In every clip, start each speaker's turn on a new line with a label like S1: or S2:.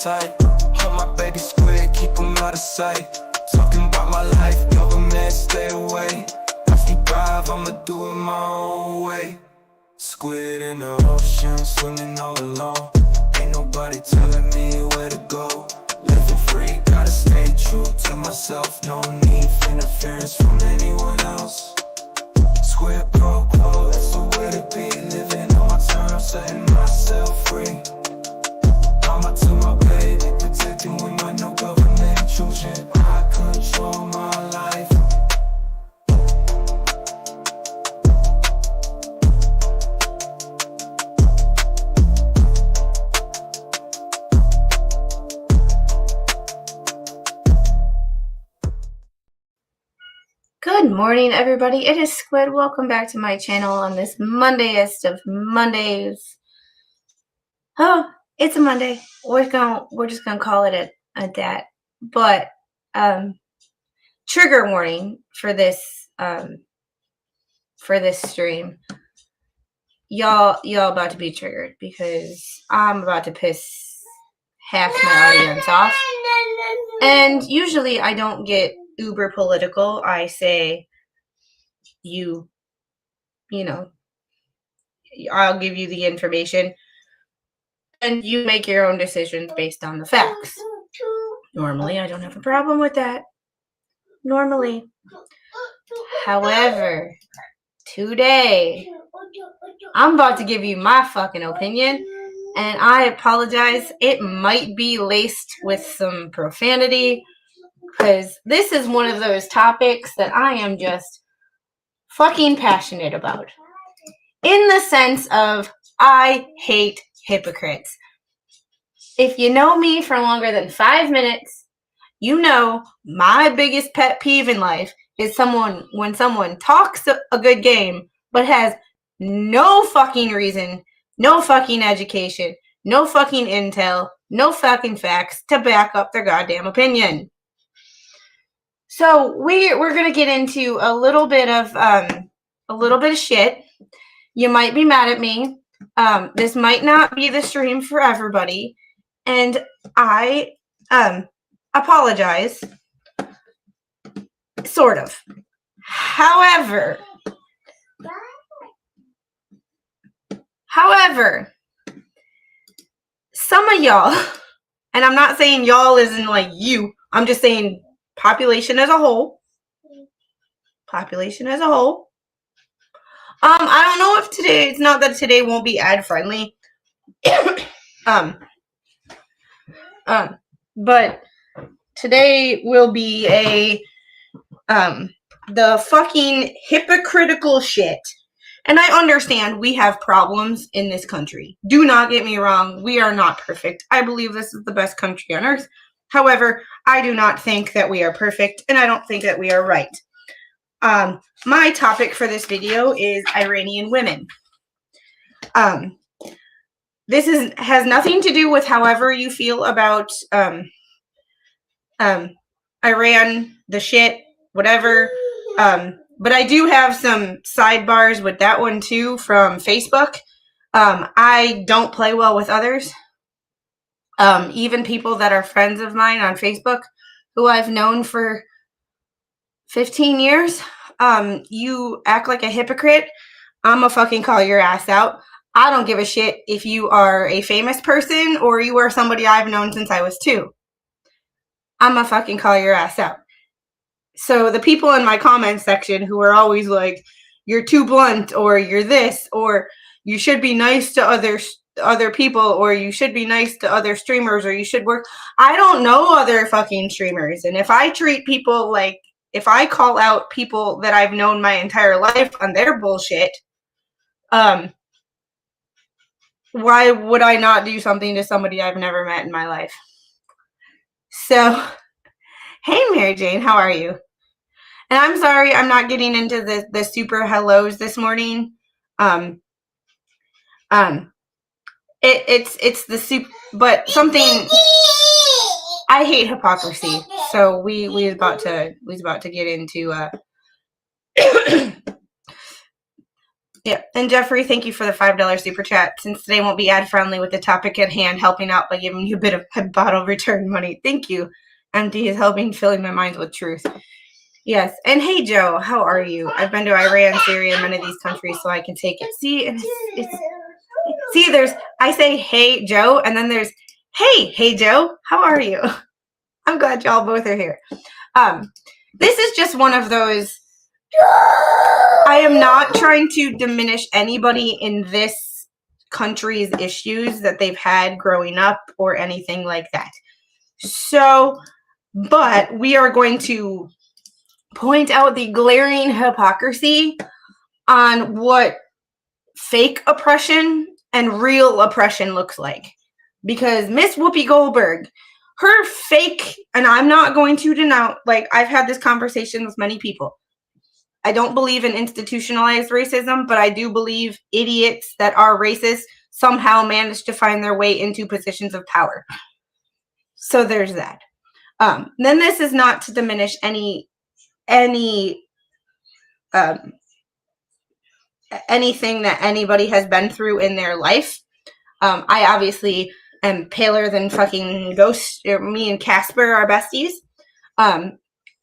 S1: tight. Hold my baby squid, keep them out of sight. Talking about my life, government stay away. After drive, I'ma do it my own way. Squid in the ocean, swimming all alone. Ain't nobody telling me where to go. Living free, gotta stay true to myself. No need for interference from anyone else. Squid pro quo, that's the way to be. Living on my terms, setting myself free. Mama to my baby, protecting with my no government intrusion. I control my life.
S2: Good morning, everybody. It is Squid. Welcome back to my channel on this Mondayest of Mondays. Oh, it's a Monday. We're just gonna call it a that. But trigger warning for this stream. Y'all about to be triggered because I'm about to piss half my audience off. And usually I don't get uber political. I say you know, I'll give you the information and you make your own decisions based on the facts. Normally, I don't have a problem with that. Normally. However, today, I'm about to give you my fucking opinion, and I apologize. It might be laced with some profanity, because this is one of those topics that I am just fucking passionate about. In the sense of, I hate hypocrites. If you know me for longer than 5 minutes, you know my biggest pet peeve in life is when someone talks a good game, but has no fucking reason, no fucking education, no fucking intel, no fucking facts to back up their goddamn opinion. So we're gonna get into a little bit of shit. You might be mad at me. This might not be the stream for everybody, and I apologize. Sort of. However, some of y'all, and I'm not saying y'all isn't like you. I'm just saying population as a whole. I don't know if today, it's not that today won't be ad friendly. But today will be the fucking hypocritical shit. And I understand we have problems in this country. Do not get me wrong. We are not perfect. I believe this is the best country on earth. However, I do not think that we are perfect, and I don't think that we are right. My topic for this video is Iranian women. This has nothing to do with however you feel about Iran, the shit, whatever. But I do have some sidebars with that one too from Facebook. I don't play well with others. Even people that are friends of mine on Facebook who I've known for 15 years, you act like a hypocrite, I'ma fucking call your ass out. I don't give a shit if you are a famous person or you are somebody I've known since I was 2. I'ma fucking call your ass out. So the people in my comment section who are always like, you're too blunt, or you're this, or you should be nice to other people, or you should be nice to other streamers, or you should work. I don't know other fucking streamers. And if I treat people like, if I call out people that I've known my entire life on their bullshit, why would I not do something to somebody I've never met in my life? So, hey Mary Jane, how are you? And I'm sorry I'm not getting into the super hellos this morning. It's the soup, but something. I hate hypocrisy, so we was about to get into Yeah, and Jeffrey, thank you for the $5 super chat. Since today won't be ad friendly with the topic at hand, helping out by giving you a bit of bottle return money. Thank you. Empty is helping filling my mind with truth. Yes, and hey Joe, how are you? I've been to Iran, Syria, and many of these countries, so I can take it. See, and see, there's I say hey Joe, and then there's hey Joe, how are you? I'm glad y'all both are here. This is just one of those. I am not trying to diminish anybody in this country's issues that they've had growing up or anything like that. So, but we are going to point out the glaring hypocrisy on what fake oppression and real oppression looks like. Because Miss Whoopi Goldberg, her fake, and I'm not going to denounce, like, I've had this conversation with many people. I don't believe in institutionalized racism, but I do believe idiots that are racist somehow manage to find their way into positions of power. So there's that. Then this is not to diminish anything that anybody has been through in their life. I obviously am paler than fucking Ghost. Me and Casper are besties.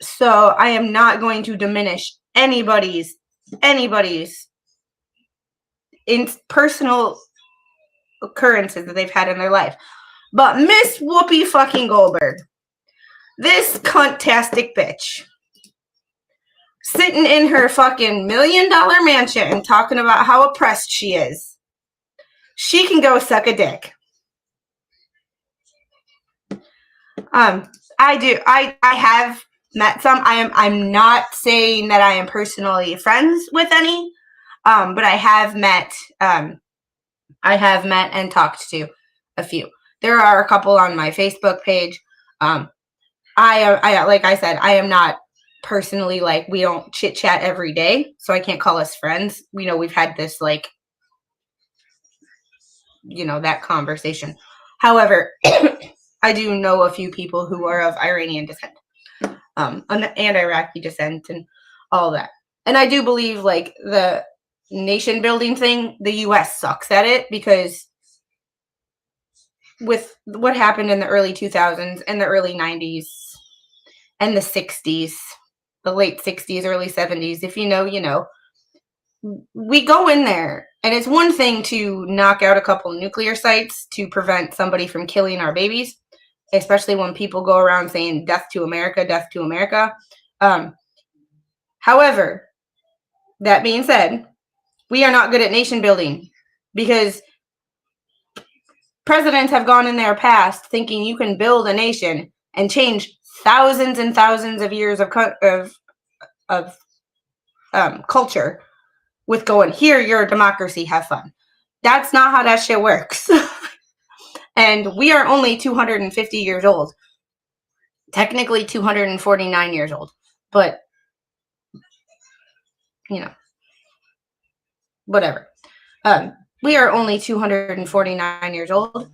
S2: So I am not going to diminish anybody's in personal occurrences that they've had in their life. But Miss Whoopi fucking Goldberg, this cunt-tastic bitch, sitting in her fucking $1 million mansion and talking about how oppressed she is. She can go suck a dick. I have met some. I'm not saying that I am personally friends with any, but I have met and talked to a few. There are a couple on my Facebook page. I like I said, I am not personally, like, we don't chit chat every day, so I can't call us friends. We've had this, like, that conversation. However, I do know a few people who are of Iranian descent, and Iraqi descent and all that. And I do believe, like, the nation building thing, the U.S. sucks at it, because with what happened in the early 2000s and the early 90s and the 60s, the late 60s, early 70s, if you know, we go in there, and it's one thing to knock out a couple nuclear sites to prevent somebody from killing our babies, especially when people go around saying death to America, death to America. However, that being said, we are not good at nation building, because presidents have gone in their past thinking you can build a nation and change thousands and thousands of years of culture with going, here, you're a democracy, have fun. That's not how that shit works. And we are only 250 years old. Technically 249 years old. But, whatever. We are only 249 years old.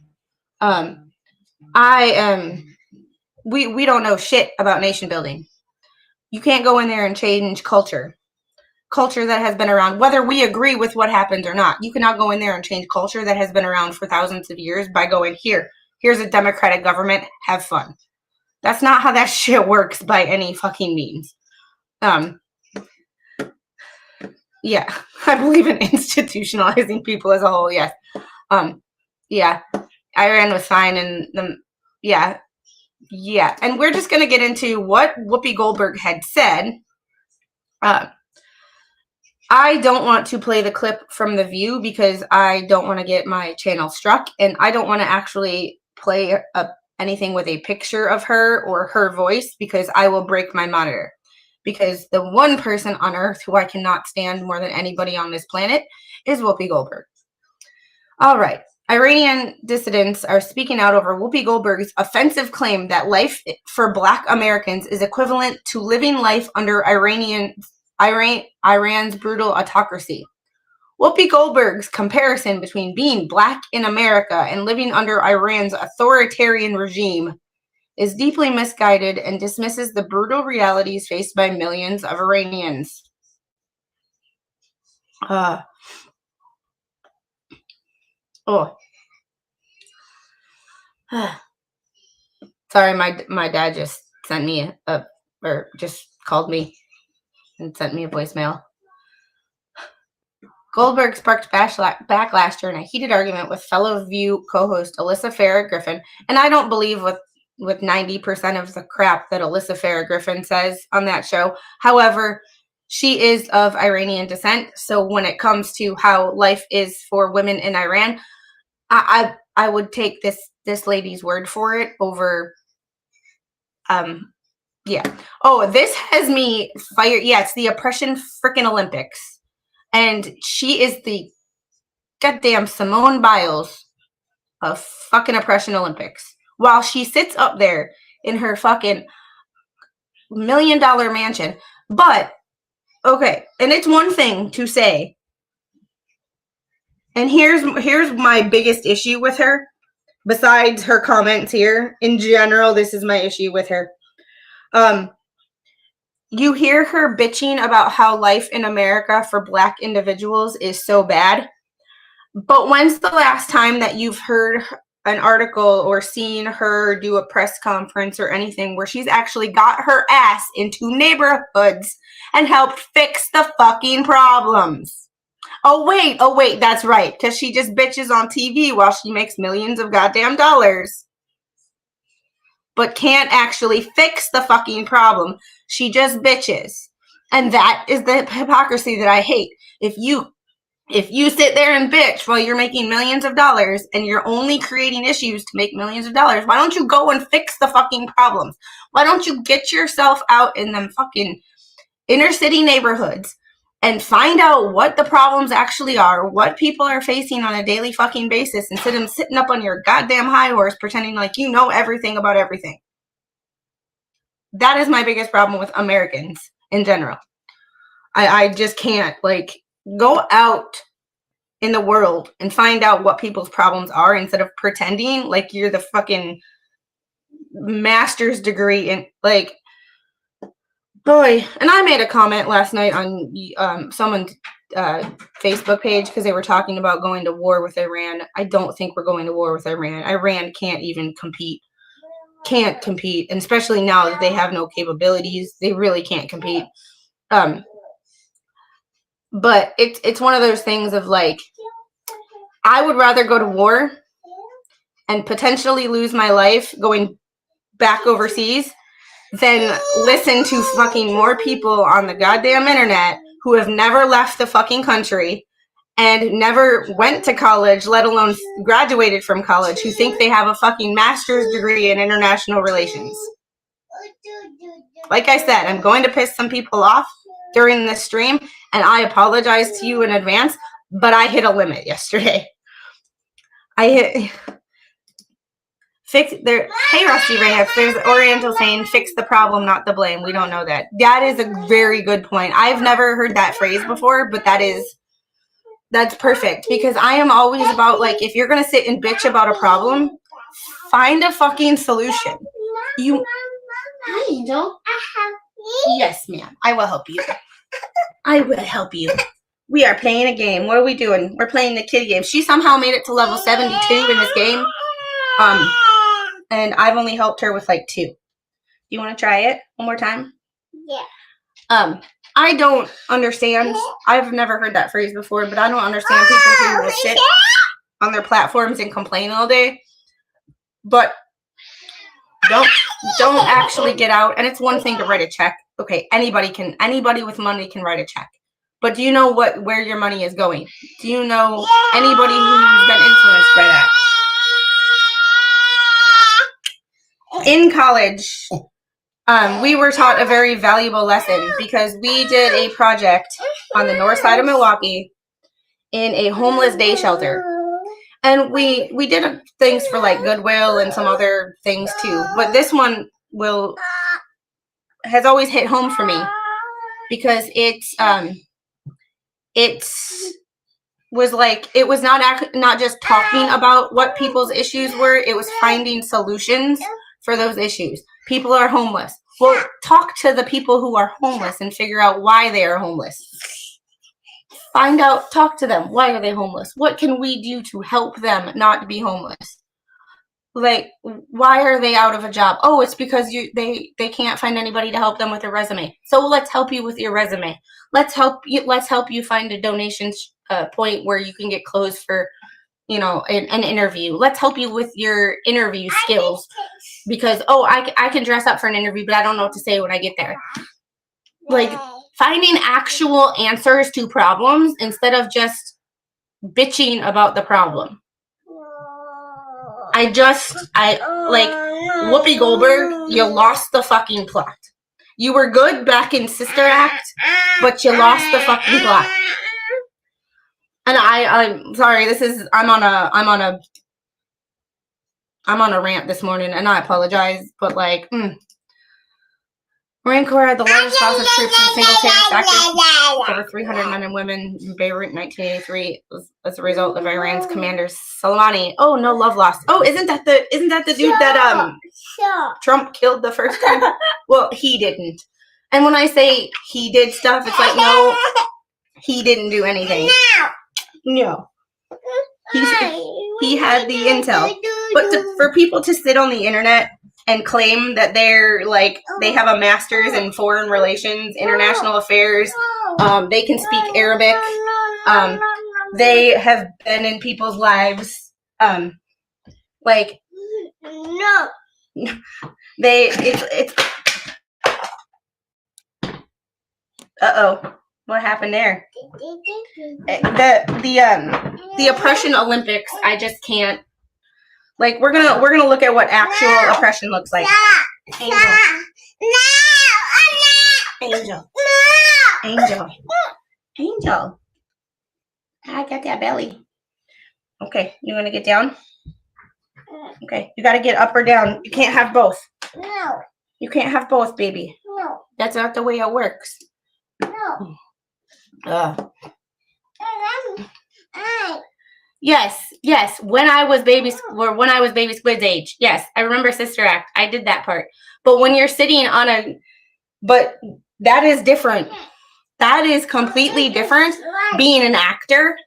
S2: We don't know shit about nation building. You can't go in there and change culture that has been around, whether we agree with what happens or not. You cannot go in there and change culture that has been around for thousands of years by going, here's a democratic government, have fun. That's not how that shit works by any fucking means. Yeah, I believe in institutionalizing people as a whole, yes. Yeah, Iran was fine, and yeah. And we're just going to get into what Whoopi Goldberg had said. I don't want to play the clip from The View because I don't want to get my channel struck, and I don't want to actually play anything with a picture of her or her voice, because I will break my monitor. Because the one person on earth who I cannot stand more than anybody on this planet is Whoopi Goldberg. All right. Iranian dissidents are speaking out over Whoopi Goldberg's offensive claim that life for Black Americans is equivalent to living life under Iran's brutal autocracy. Whoopi Goldberg's comparison between being Black in America and living under Iran's authoritarian regime is deeply misguided and dismisses the brutal realities faced by millions of Iranians. Oh. Sorry, my dad just sent me or just called me and sent me a voicemail. Goldberg sparked backlash during a heated argument with fellow View co-host Alyssa Farah Griffin, and I don't believe with 90% of the crap that Alyssa Farah Griffin says on that show. However, she is of Iranian descent, so when it comes to how life is for women in Iran, I would take this lady's word for it over. Yeah. Oh, this has me fired. Yeah, it's the oppression freaking Olympics. And she is the goddamn Simone Biles of fucking oppression Olympics. While she sits up there in her fucking $1 million mansion. But, okay, and it's one thing to say, and here's my biggest issue with her, besides her comments here. In general, this is my issue with her. You hear her bitching about how life in America for Black individuals is so bad. But when's the last time that you've heard an article or seen her do a press conference or anything where she's actually got her ass into neighborhoods and helped fix the fucking problems? Oh wait, that's right, because she just bitches on TV while she makes millions of goddamn dollars. But can't actually fix the fucking problem. She just bitches. And that is the hypocrisy that I hate. If you sit there and bitch while you're making millions of dollars and you're only creating issues to make millions of dollars, why don't you go and fix the fucking problems? Why don't you get yourself out in them fucking inner city neighborhoods and find out what the problems actually are, what people are facing on a daily fucking basis, instead of sitting up on your goddamn high horse pretending like you know everything about everything. That is my biggest problem with Americans in general. I just can't, like, go out in the world and find out what people's problems are instead of pretending like you're the fucking master's degree in, like, boy. And I made a comment last night on someone's Facebook page because they were talking about going to war with Iran. I don't think we're going to war with Iran. Iran can't even compete. Can't compete, and especially now that they have no capabilities, they really can't compete. But it's one of those things of, like, I would rather go to war and potentially lose my life going back overseas than listen to fucking more people on the goddamn internet who have never left the fucking country and never went to college, let alone graduated from college, who think they have a fucking master's degree in international relations. Like I said, I'm going to piss some people off during this stream, and I apologize to you in advance, but I hit a limit yesterday. Hey, Rusty Reyes, there's Oriental saying, fix the problem, not the blame. We don't know that. That is a very good point. I've never heard that phrase before, but that's perfect, because I am always about, like, if you're going to sit and bitch about a problem, find a fucking solution. Yes, ma'am. I will help you. I will help you. We are playing a game. What are we doing? We're playing the kitty game. She somehow made it to level 72 in this game. And I've only helped her with like 2. Do you want to try it one more time? Yeah. I don't understand. I've never heard that phrase before, but I don't understand people who will sit on their platforms and complain all day, but don't actually get out. And it's one thing to write a check. Okay, anybody with money can write a check. But do you know where your money is going? Do you know anybody who's been influenced by that? In college, we were taught a very valuable lesson because we did a project on the north side of Milwaukee in a homeless day shelter. And we did things for like Goodwill and some other things too. But this one has always hit home for me because it was like, it was not just talking about what people's issues were, it was finding solutions for those issues. People are homeless. Well, talk to the people who are homeless and figure out why they are homeless. Find out, talk to them. Why are they homeless? What can we do to help them not be homeless? Like, why are they out of a job? Oh, it's because they can't find anybody to help them with their resume. So let's help you with your resume. Let's help you find a donation point where you can get clothes for, you know, an interview. Let's help you with your interview skills, because I can dress up for an interview, but I don't know what to say when I get there. Like, finding actual answers to problems instead of just bitching about the problem. Like, Whoopi Goldberg, you lost the fucking plot. You were good back in Sister Act, but you lost the fucking plot. And I'm sorry, I'm on a rant this morning, and I apologize, but like, Marine Corps had the largest loss of troops in single terrorist actors, over 300 men and women in Beirut in 1983 as a result of Iran's commander Soleimani. Oh, no love lost. Oh, isn't that the dude that Trump killed the first time? Well, he didn't. And when I say he did stuff, it's like, no, he didn't do anything. No. He had the intel. But for people to sit on the internet and claim that they have a master's in foreign relations, international affairs, they can speak Arabic, they have been in people's lives, what happened there? The oppression Olympics, I just can't. Like, we're gonna look at what actual oppression looks like. Angel. I got that belly. Okay, you wanna get down? Okay, you gotta get up or down. You can't have both. No. You can't have both, baby. No. That's not the way it works. No. Yes. When I was baby Squid's age, yes, I remember Sister Act. I did that part. But when you're sitting but that is different. That is completely different, being an actor,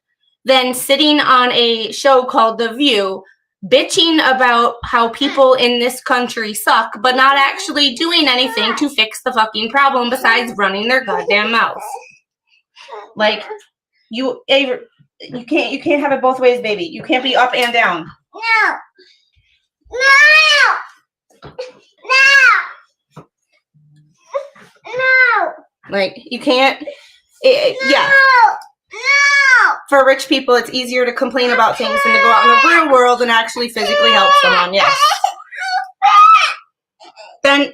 S2: than sitting on a show called The View, bitching about how people in this country suck, but not actually doing anything to fix the fucking problem besides running their goddamn mouths. Like, you can't have it both ways, baby. You can't be up and down. No. Like, you can't. Yeah. For rich people, it's easier to complain about things than to go out in the real world and actually physically help someone. Yes. Then.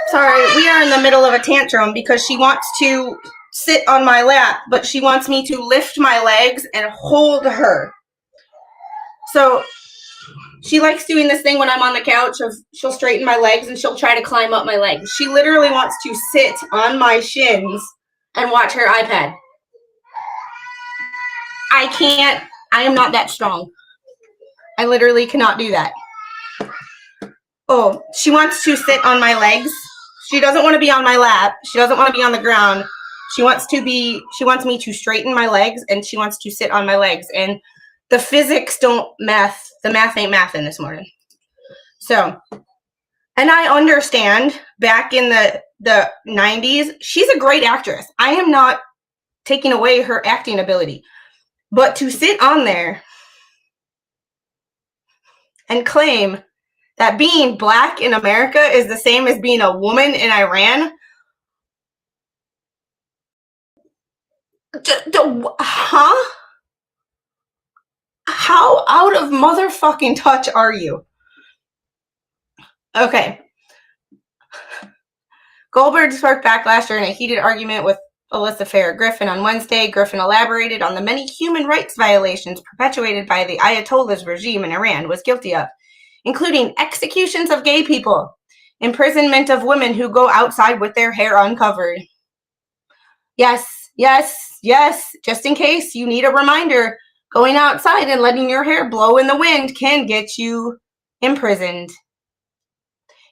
S2: Sorry, we are in the middle of a tantrum because she wants to sit on my lap, but she wants me to lift my legs and hold her. So she likes doing this thing when I'm on the couch of she'll straighten my legs and she'll try to climb up my legs. She literally wants to sit on my shins and watch her iPad. I can't. I am not that strong. I literally cannot do that. Oh, she wants to sit on my legs. She doesn't want to be on my lap. She doesn't want to be on the ground. She wants me to straighten my legs, and she wants to sit on my legs. And the physics the math ain't mathin' this morning. So, and I understand back in the 90s, she's a great actress. I am not taking away her acting ability. But to sit on there and claim that being black in America is the same as being a woman in Iran. Huh? How out of motherfucking touch are you? Okay. Goldberg sparked backlash during a heated argument with Alyssa Farah Griffin on Wednesday. Griffin elaborated on the many human rights violations perpetuated by the Ayatollah's regime in Iran was guilty of, including executions of gay people, imprisonment of women who go outside with their hair uncovered. Yes, just in case you need a reminder, going outside and letting your hair blow in the wind can get you imprisoned.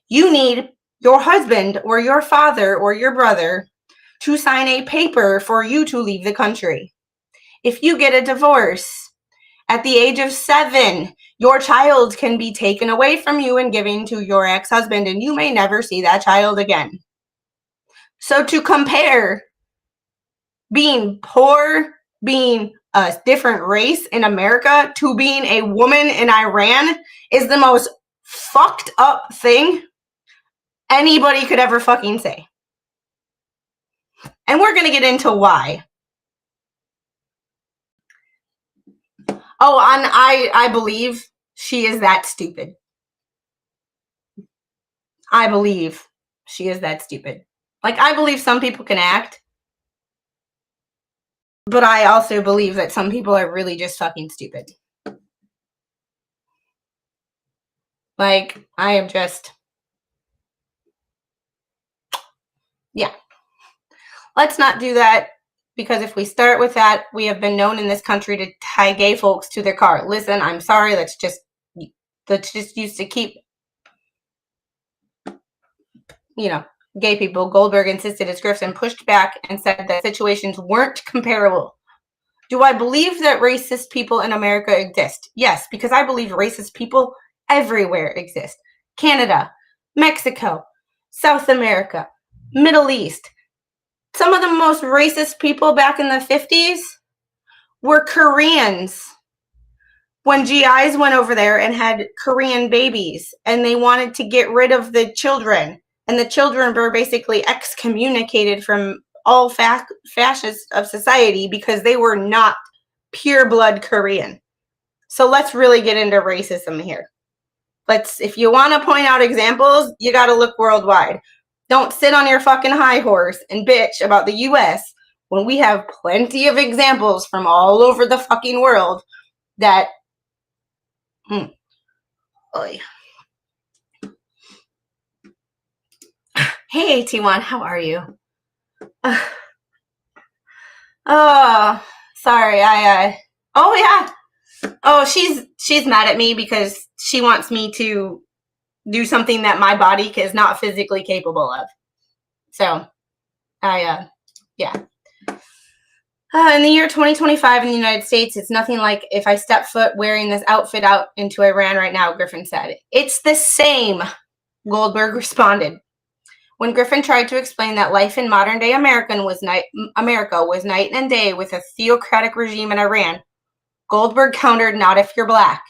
S2: You need your husband or your father or your brother to sign a paper for you to leave the country. If you get a divorce at the age of 7, your child can be taken away from you and given to your ex-husband, and you may never see that child again. So to compare being poor, being a different race in America, to being a woman in Iran is the most fucked up thing anybody could ever fucking say. And we're going to get into why. Oh, and I believe she is that stupid. I believe she is that stupid. Like, I believe some people can act, but I also believe that some people are really just fucking stupid. Like, I am just... Yeah. Let's not do that, because if we start with that, we have been known in this country to tie gay folks to their car. Listen, I'm sorry, that's just used to keep, gay people. Goldberg insisted as Griffin pushed back and said that situations weren't comparable. Do I believe that racist people in America exist? Yes, because I believe racist people everywhere exist. Canada, Mexico, South America, Middle East. Some of the most racist people back in the 50s were Koreans. When GIs went over there and had Korean babies, and they wanted to get rid of the children, and the children were basically excommunicated from all fascists of society because they were not pure blood Korean. So let's really get into racism here. If you want to point out examples, you got to look worldwide. Don't sit on your fucking high horse and bitch about the US when we have plenty of examples from all over the fucking world that... Hey, T1, how are you? Oh, sorry, oh, yeah. Oh, she's mad at me because she wants me to do something that my body is not physically capable of. So, yeah. In the year 2025 in the United States, it's nothing like if I step foot wearing this outfit out into Iran right now, Griffin said. It's the same, Goldberg responded. When Griffin tried to explain that life in modern-day America was night and day with a theocratic regime in Iran, Goldberg countered, not if you're black.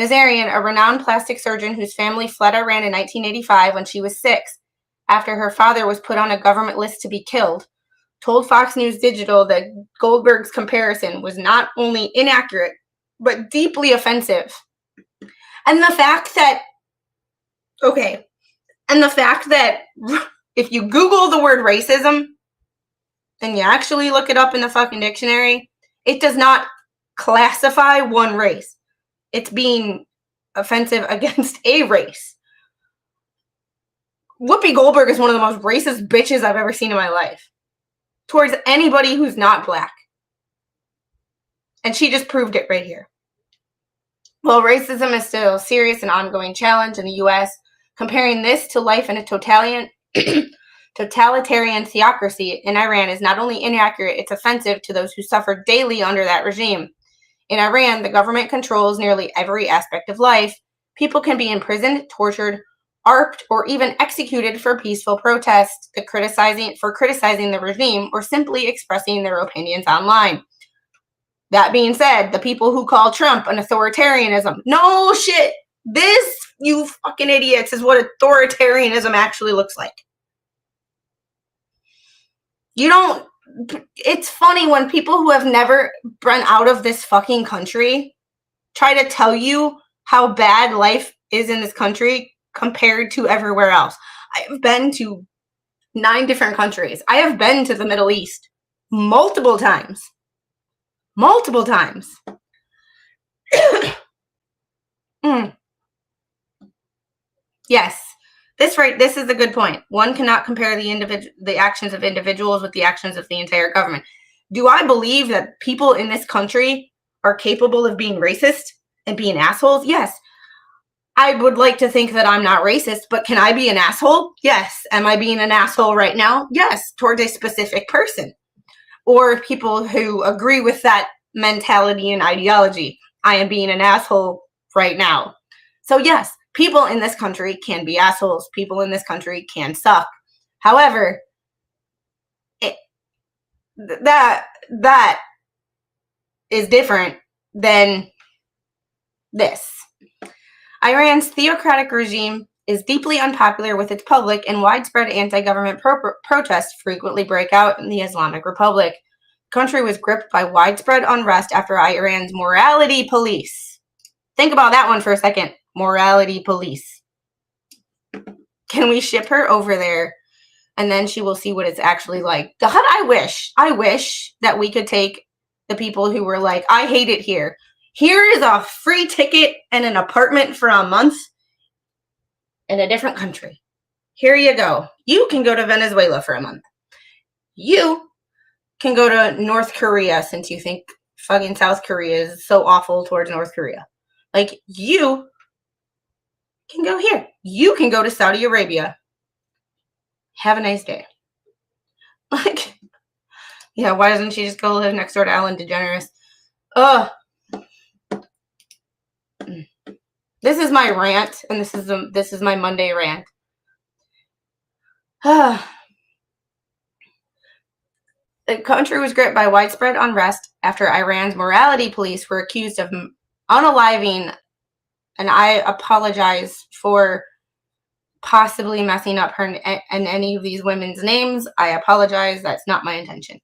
S2: Nazarian, a renowned plastic surgeon whose family fled Iran in 1985 when she was 6, after her father was put on a government list to be killed, told Fox News Digital that Goldberg's comparison was not only inaccurate, but deeply offensive. And the fact that if you Google the word racism and you actually look it up in the fucking dictionary, it does not classify one race. It's being offensive against a race. Whoopi Goldberg is one of the most racist bitches I've ever seen in my life. Towards anybody who's not black. And she just proved it right here. While racism is still a serious and ongoing challenge in the U.S., comparing this to life in a totalitarian theocracy in Iran is not only inaccurate, it's offensive to those who suffer daily under that regime. In Iran, the government controls nearly every aspect of life. People can be imprisoned, tortured, arped, or even executed for peaceful protest, criticizing the regime, or simply expressing their opinions online. That being said, the people who call Trump an authoritarianism, no shit, this, you fucking idiots, is what authoritarianism actually looks like. It's funny when people who have never been out of this fucking country try to tell you how bad life is in this country compared to everywhere else. I have been to 9 different countries. I have been to the Middle East multiple times. Multiple times. Yes. This is a good point. One cannot compare the actions of individuals with the actions of the entire government. Do I believe that people in this country are capable of being racist and being assholes? Yes. I would like to think that I'm not racist, but can I be an asshole? Yes. Am I being an asshole right now? Yes, towards a specific person or people who agree with that mentality and ideology. I am being an asshole right now. So yes, people in this country can be assholes. People in this country can suck. However, that is different than this. Iran's theocratic regime is deeply unpopular with its public, and widespread anti-government protests frequently break out in the Islamic Republic. The country was gripped by widespread unrest after Iran's morality police. Think about that one for a second. Morality police. Can we ship her over there and then she will see what it's actually like? God, I wish that we could take the people who were like, I hate it here. Here is a free ticket and an apartment for a month in a different country. Here you go. You can go to Venezuela for a month. You can go to North Korea, since you think fucking South Korea is so awful towards North Korea. Like, you can go here. You can go to Saudi Arabia. Have a nice day. Like, yeah, why doesn't she just go live next door to Ellen DeGeneres? Ugh. This is my rant, and this is my Monday rant. The country was gripped by widespread unrest after Iran's morality police were accused of unaliving, and I apologize for possibly messing up her and any of these women's names. I apologize. That's not my intention.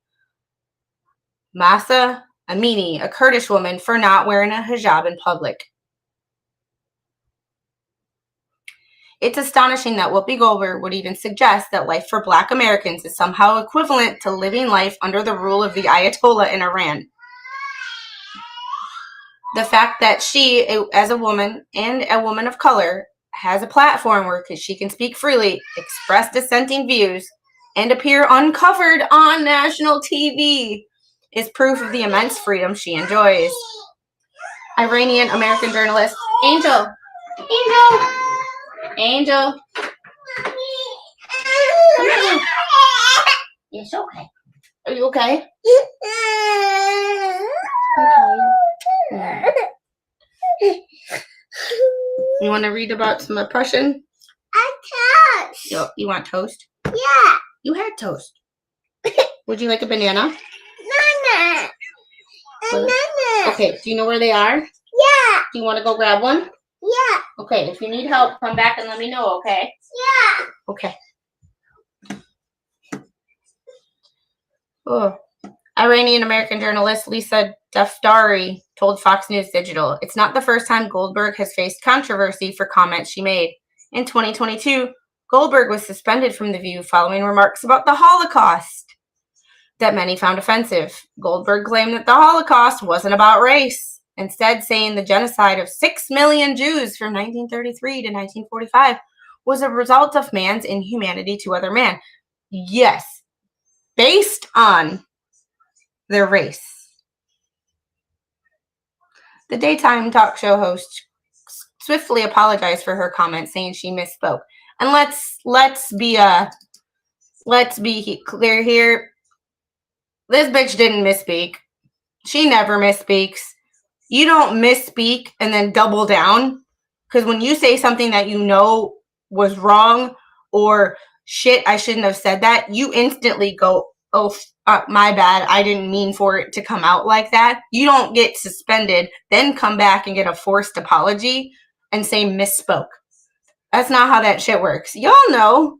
S2: Mahsa Amini, a Kurdish woman, for not wearing a hijab in public. It's astonishing that Whoopi Goldberg would even suggest that life for Black Americans is somehow equivalent to living life under the rule of the Ayatollah in Iran. The fact that she, as a woman and a woman of color, has a platform where she can speak freely, express dissenting views, and appear uncovered on national TV is proof of the immense freedom she enjoys. Iranian American journalist Angel. Angel. Come here. It's okay. Are you okay? You want to read about some oppression? Toast. You want toast? Yeah. You had toast. Would you like a banana? Banana. Okay, do you know where they are? Yeah. Do you want to go grab one? Yeah. Okay, if you need help, come back and let me know, okay? Yeah. Okay. Oh. Iranian American journalist Lisa Dafdari told Fox News Digital, it's not the first time Goldberg has faced controversy for comments she made. In 2022, Goldberg was suspended from The View following remarks about the Holocaust that many found offensive. Goldberg claimed that the Holocaust wasn't about race, instead saying the genocide of 6 million Jews from 1933 to 1945 was a result of man's inhumanity to other man. Yes, based on their race. The daytime talk show host swiftly apologized for her comments, saying she misspoke. And let's be clear here. This bitch didn't misspeak. She never misspeaks. You don't misspeak and then double down, because when you say something that you know was wrong or shit, I shouldn't have said that, you instantly go, oh, my bad, I didn't mean for it to come out like that. You don't get suspended, then come back and get a forced apology and say misspoke. That's not how that shit works. Y'all know.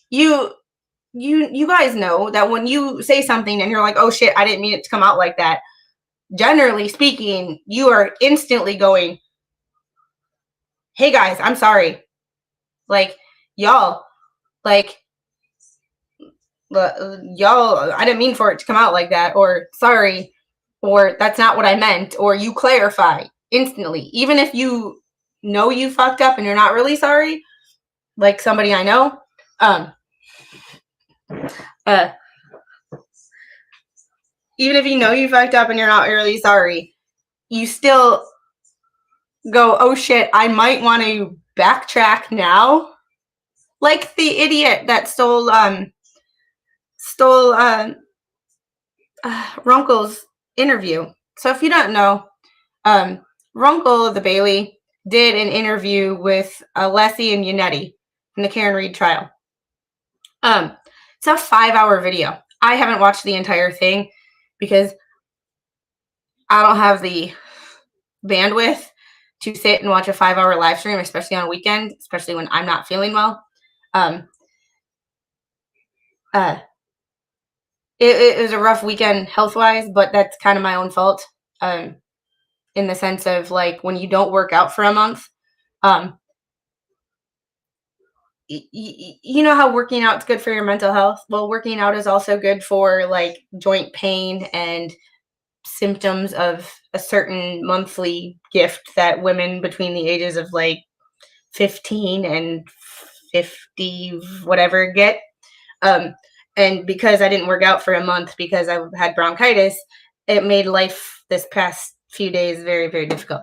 S2: You guys know that when you say something and you're like, oh shit, I didn't mean it to come out like that. Generally speaking, you are instantly going, hey guys, I'm sorry. Like, y'all, like, y'all, I didn't mean for it to come out like that, or sorry, or that's not what I meant, or you clarify instantly. Even if you know you fucked up and you're not really sorry, like somebody I know, even if you know you fucked up and you're not really sorry, you still go, oh shit, I might want to backtrack now. Like the idiot that stole Runkle's interview. So if you don't know, Runkle the Bailey did an interview with Leslie and Yannetti in the Karen Reed trial. It's a 5-hour video. I haven't watched the entire thing because I don't have the bandwidth to sit and watch a 5-hour live stream, especially on a weekend, especially when I'm not feeling well. It was a rough weekend health-wise, but that's kind of my own fault. In the sense of like when you don't work out for a month, you know how working out is good for your mental health? Well, working out is also good for like joint pain and symptoms of a certain monthly gift that women between the ages of like 15 and 50 whatever get. And because I didn't work out for a month because I had bronchitis, it made life this past few days very, very difficult.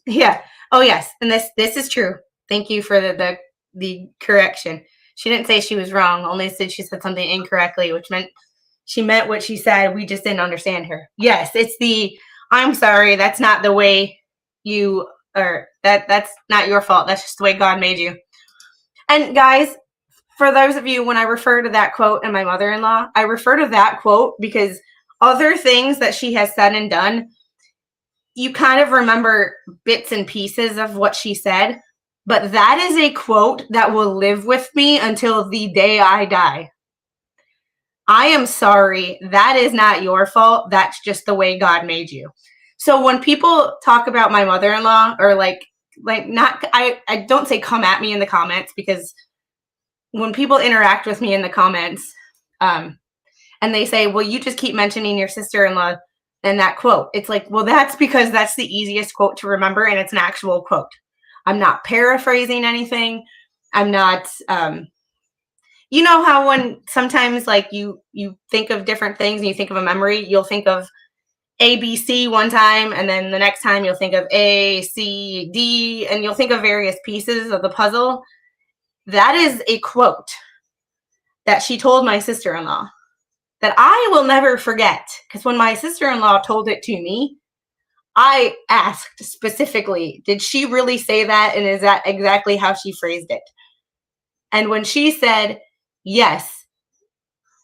S2: Yeah. Oh yes. And this is true. Thank you for the correction. She didn't say she was wrong, only said she said something incorrectly, which meant she meant what she said. We just didn't understand her. Yes, it's the I'm sorry, that's not the way you are, that's not your fault. That's just the way God made you. And guys, for those of you, when I refer to that quote and my mother-in-law, I refer to that quote because other things that she has said and done, you kind of remember bits and pieces of what she said, but that is a quote that will live with me until the day I die. I am sorry. That is not your fault. That's just the way God made you. So when people talk about my mother-in-law or like not, I don't say come at me in the comments, because when people interact with me in the comments, and they say, well, you just keep mentioning your sister-in-law and that quote. It's like, well, that's because that's the easiest quote to remember, and it's an actual quote. I'm not paraphrasing anything. I'm not, you know how when sometimes like you think of different things and you think of a memory, you'll think of A, B, C one time, and then the next time you'll think of A, C, D, and you'll think of various pieces of the puzzle. That is a quote that she told my sister-in-law that I will never forget, because when my sister-in-law told it to me, I asked specifically, did she really say that, and is that exactly how she phrased it? And when she said, yes,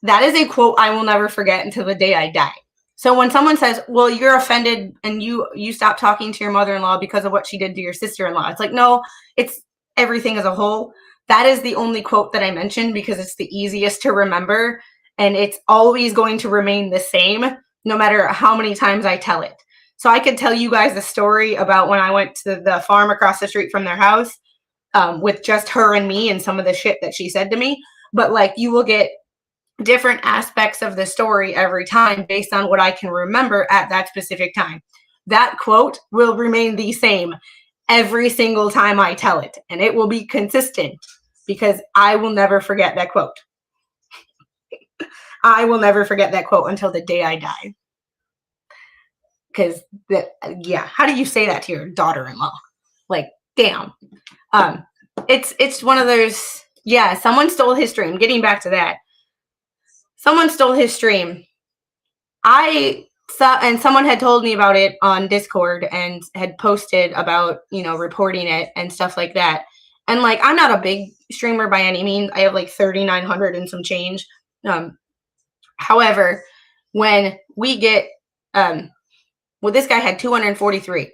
S2: that is a quote I will never forget until the day I die. So when someone says, well, you're offended and you stop talking to your mother-in-law because of what she did to your sister-in-law, it's like, no, it's everything as a whole. That is the only quote that I mentioned because it's the easiest to remember, and it's always going to remain the same no matter how many times I tell it. So I could tell you guys a story about when I went to the farm across the street from their house, with just her and me and some of the shit that she said to me. But like, you will get different aspects of the story every time based on what I can remember at that specific time. That quote will remain the same every single time I tell it, and it will be consistent because I will never forget that quote. I will never forget that quote until the day I die. Because yeah, how do you say that to your daughter-in-law? Like, damn. It's one of those, yeah, someone stole his stream. Getting back to that. Someone stole his stream. I saw, and someone had told me about it on Discord and had posted about, you know, reporting it and stuff like that. And like, I'm not a big streamer by any means. I have like 3,900 and some change. However, when we get, well, this guy had 243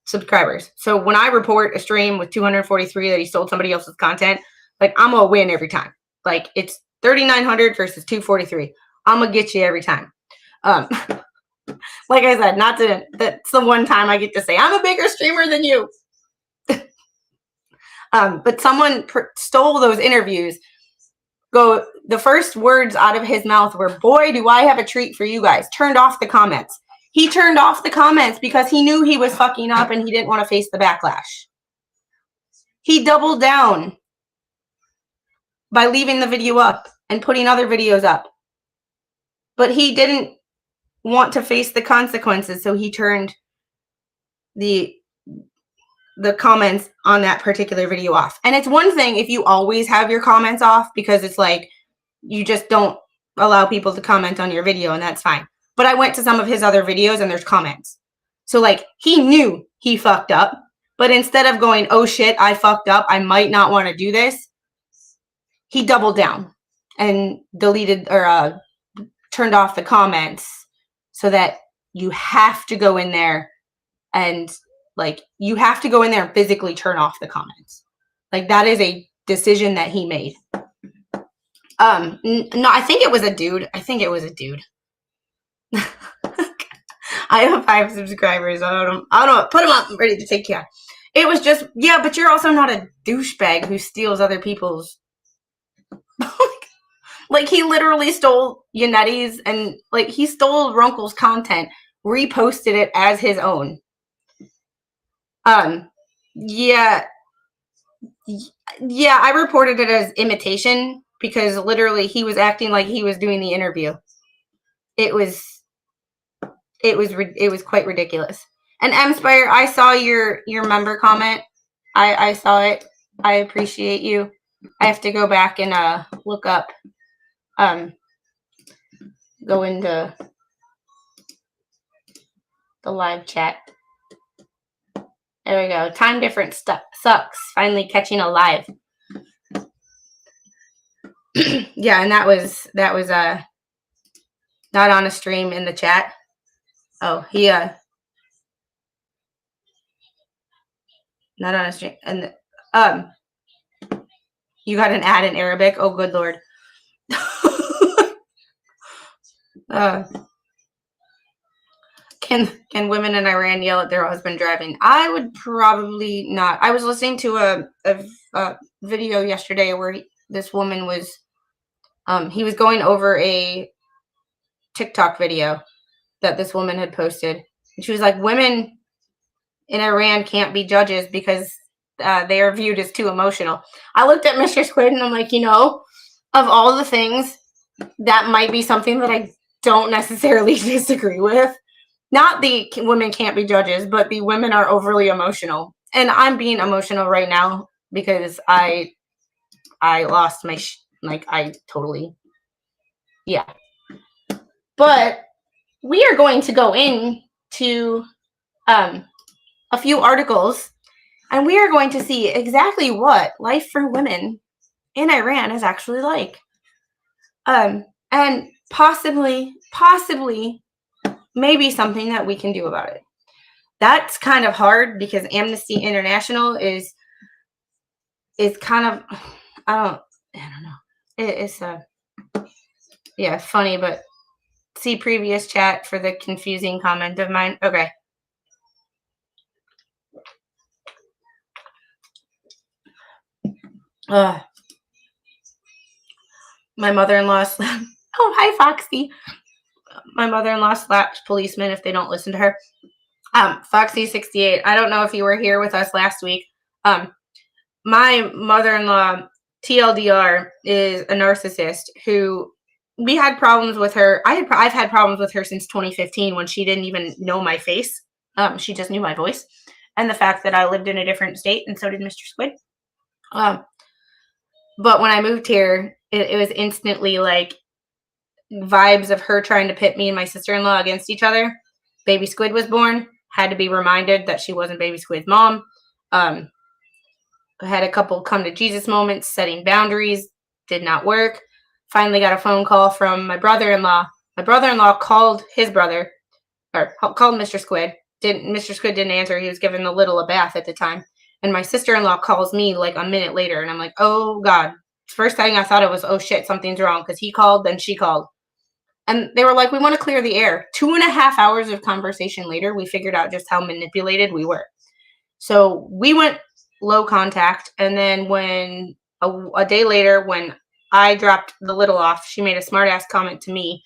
S2: subscribers. So when I report a stream with 243 that he stole somebody else's content, like, I'm gonna win every time. Like, it's 3,900 versus 243. I'm gonna get you every time. Like I said, not to, that's the one time I get to say I'm a bigger streamer than you. But someone stole those interviews, the first words out of his mouth were, "Boy, do I have a treat for you guys." Turned off the comments. He turned off the comments because he knew he was fucking up and he didn't want to face the backlash. He doubled down by leaving the video up and putting other videos up. But he didn't want to face the consequences, so he turned the comments on that particular video off. And it's one thing if you always have your comments off, because it's like you just don't allow people to comment on your video, and that's fine. But I went to some of his other videos and there's comments. So like, he knew he fucked up, but instead of going, "Oh shit, I fucked up, I might not want to do this," he doubled down and deleted or turned off the comments, so that you have to go in there and like, you have to go in there and physically turn off the comments. Like, that is a decision that he made. No, I think it was a dude. I have 5 subscribers. I don't know. Put them up. I'm ready to take care. It was just, yeah, but you're also not a douchebag who steals other people's. Like, he literally stole Yanetti's and like, he stole Runkle's content, reposted it as his own. Yeah, I reported it as imitation because literally he was acting like he was doing the interview. It was quite ridiculous. And Mspire, I saw your member comment. I saw it. I appreciate you. I have to go back and look up, go into the live chat. There we go. Time difference sucks. Finally catching a live. Yeah, and that was not on a stream in the chat. Oh, he not on a stream. And you got an ad in Arabic. Oh, good Lord. Can women in Iran yell at their husband driving? I would probably not. I was listening to a video yesterday where this woman was, he was going over a TikTok video that this woman had posted. And she was like, women in Iran can't be judges because they are viewed as too emotional. I looked at Mr. Squid and I'm like, you know, of all the things, that might be something that I don't necessarily disagree with. Not the women can't be judges, but the women are overly emotional. And I'm being emotional right now because I lost my, yeah. But we are going to go into a few articles, and we are going to see exactly what life for women in Iran is actually like. And possibly maybe something that we can do about it. That's kind of hard because Amnesty International is kind of, I don't know. It's yeah, funny, but see previous chat for the confusing comment of mine. Okay. My mother-in-law slapped. Oh, hi, Foxy. My mother-in-law slaps policemen if they don't listen to her. Foxy68. I don't know if you were here with us last week. My mother-in-law, TLDR, is a narcissist who we had problems with her. I've had problems with her since 2015 when she didn't even know my face. She just knew my voice and the fact that I lived in a different state, and so did Mr. Squid. But when I moved here, it was instantly like vibes of her trying to pit me and my sister-in-law against each other. Baby Squid was born. Had to be reminded that she wasn't Baby Squid's mom. I had a couple come to Jesus moments, setting boundaries. Did not work. Finally got a phone call from my brother-in-law. My brother-in-law called his brother, or called Mr. Squid. Mr. Squid didn't answer. He was giving the little a bath at the time. And my sister-in-law calls me like a minute later, and I'm like, oh, God. First thing I thought it was, oh, shit, something's wrong, because he called, then she called. And they were like, we want to clear the air. 2.5 hours of conversation later, we figured out just how manipulated we were. So we went low contact, and then when a day later, when I dropped the little off, she made a smart ass comment to me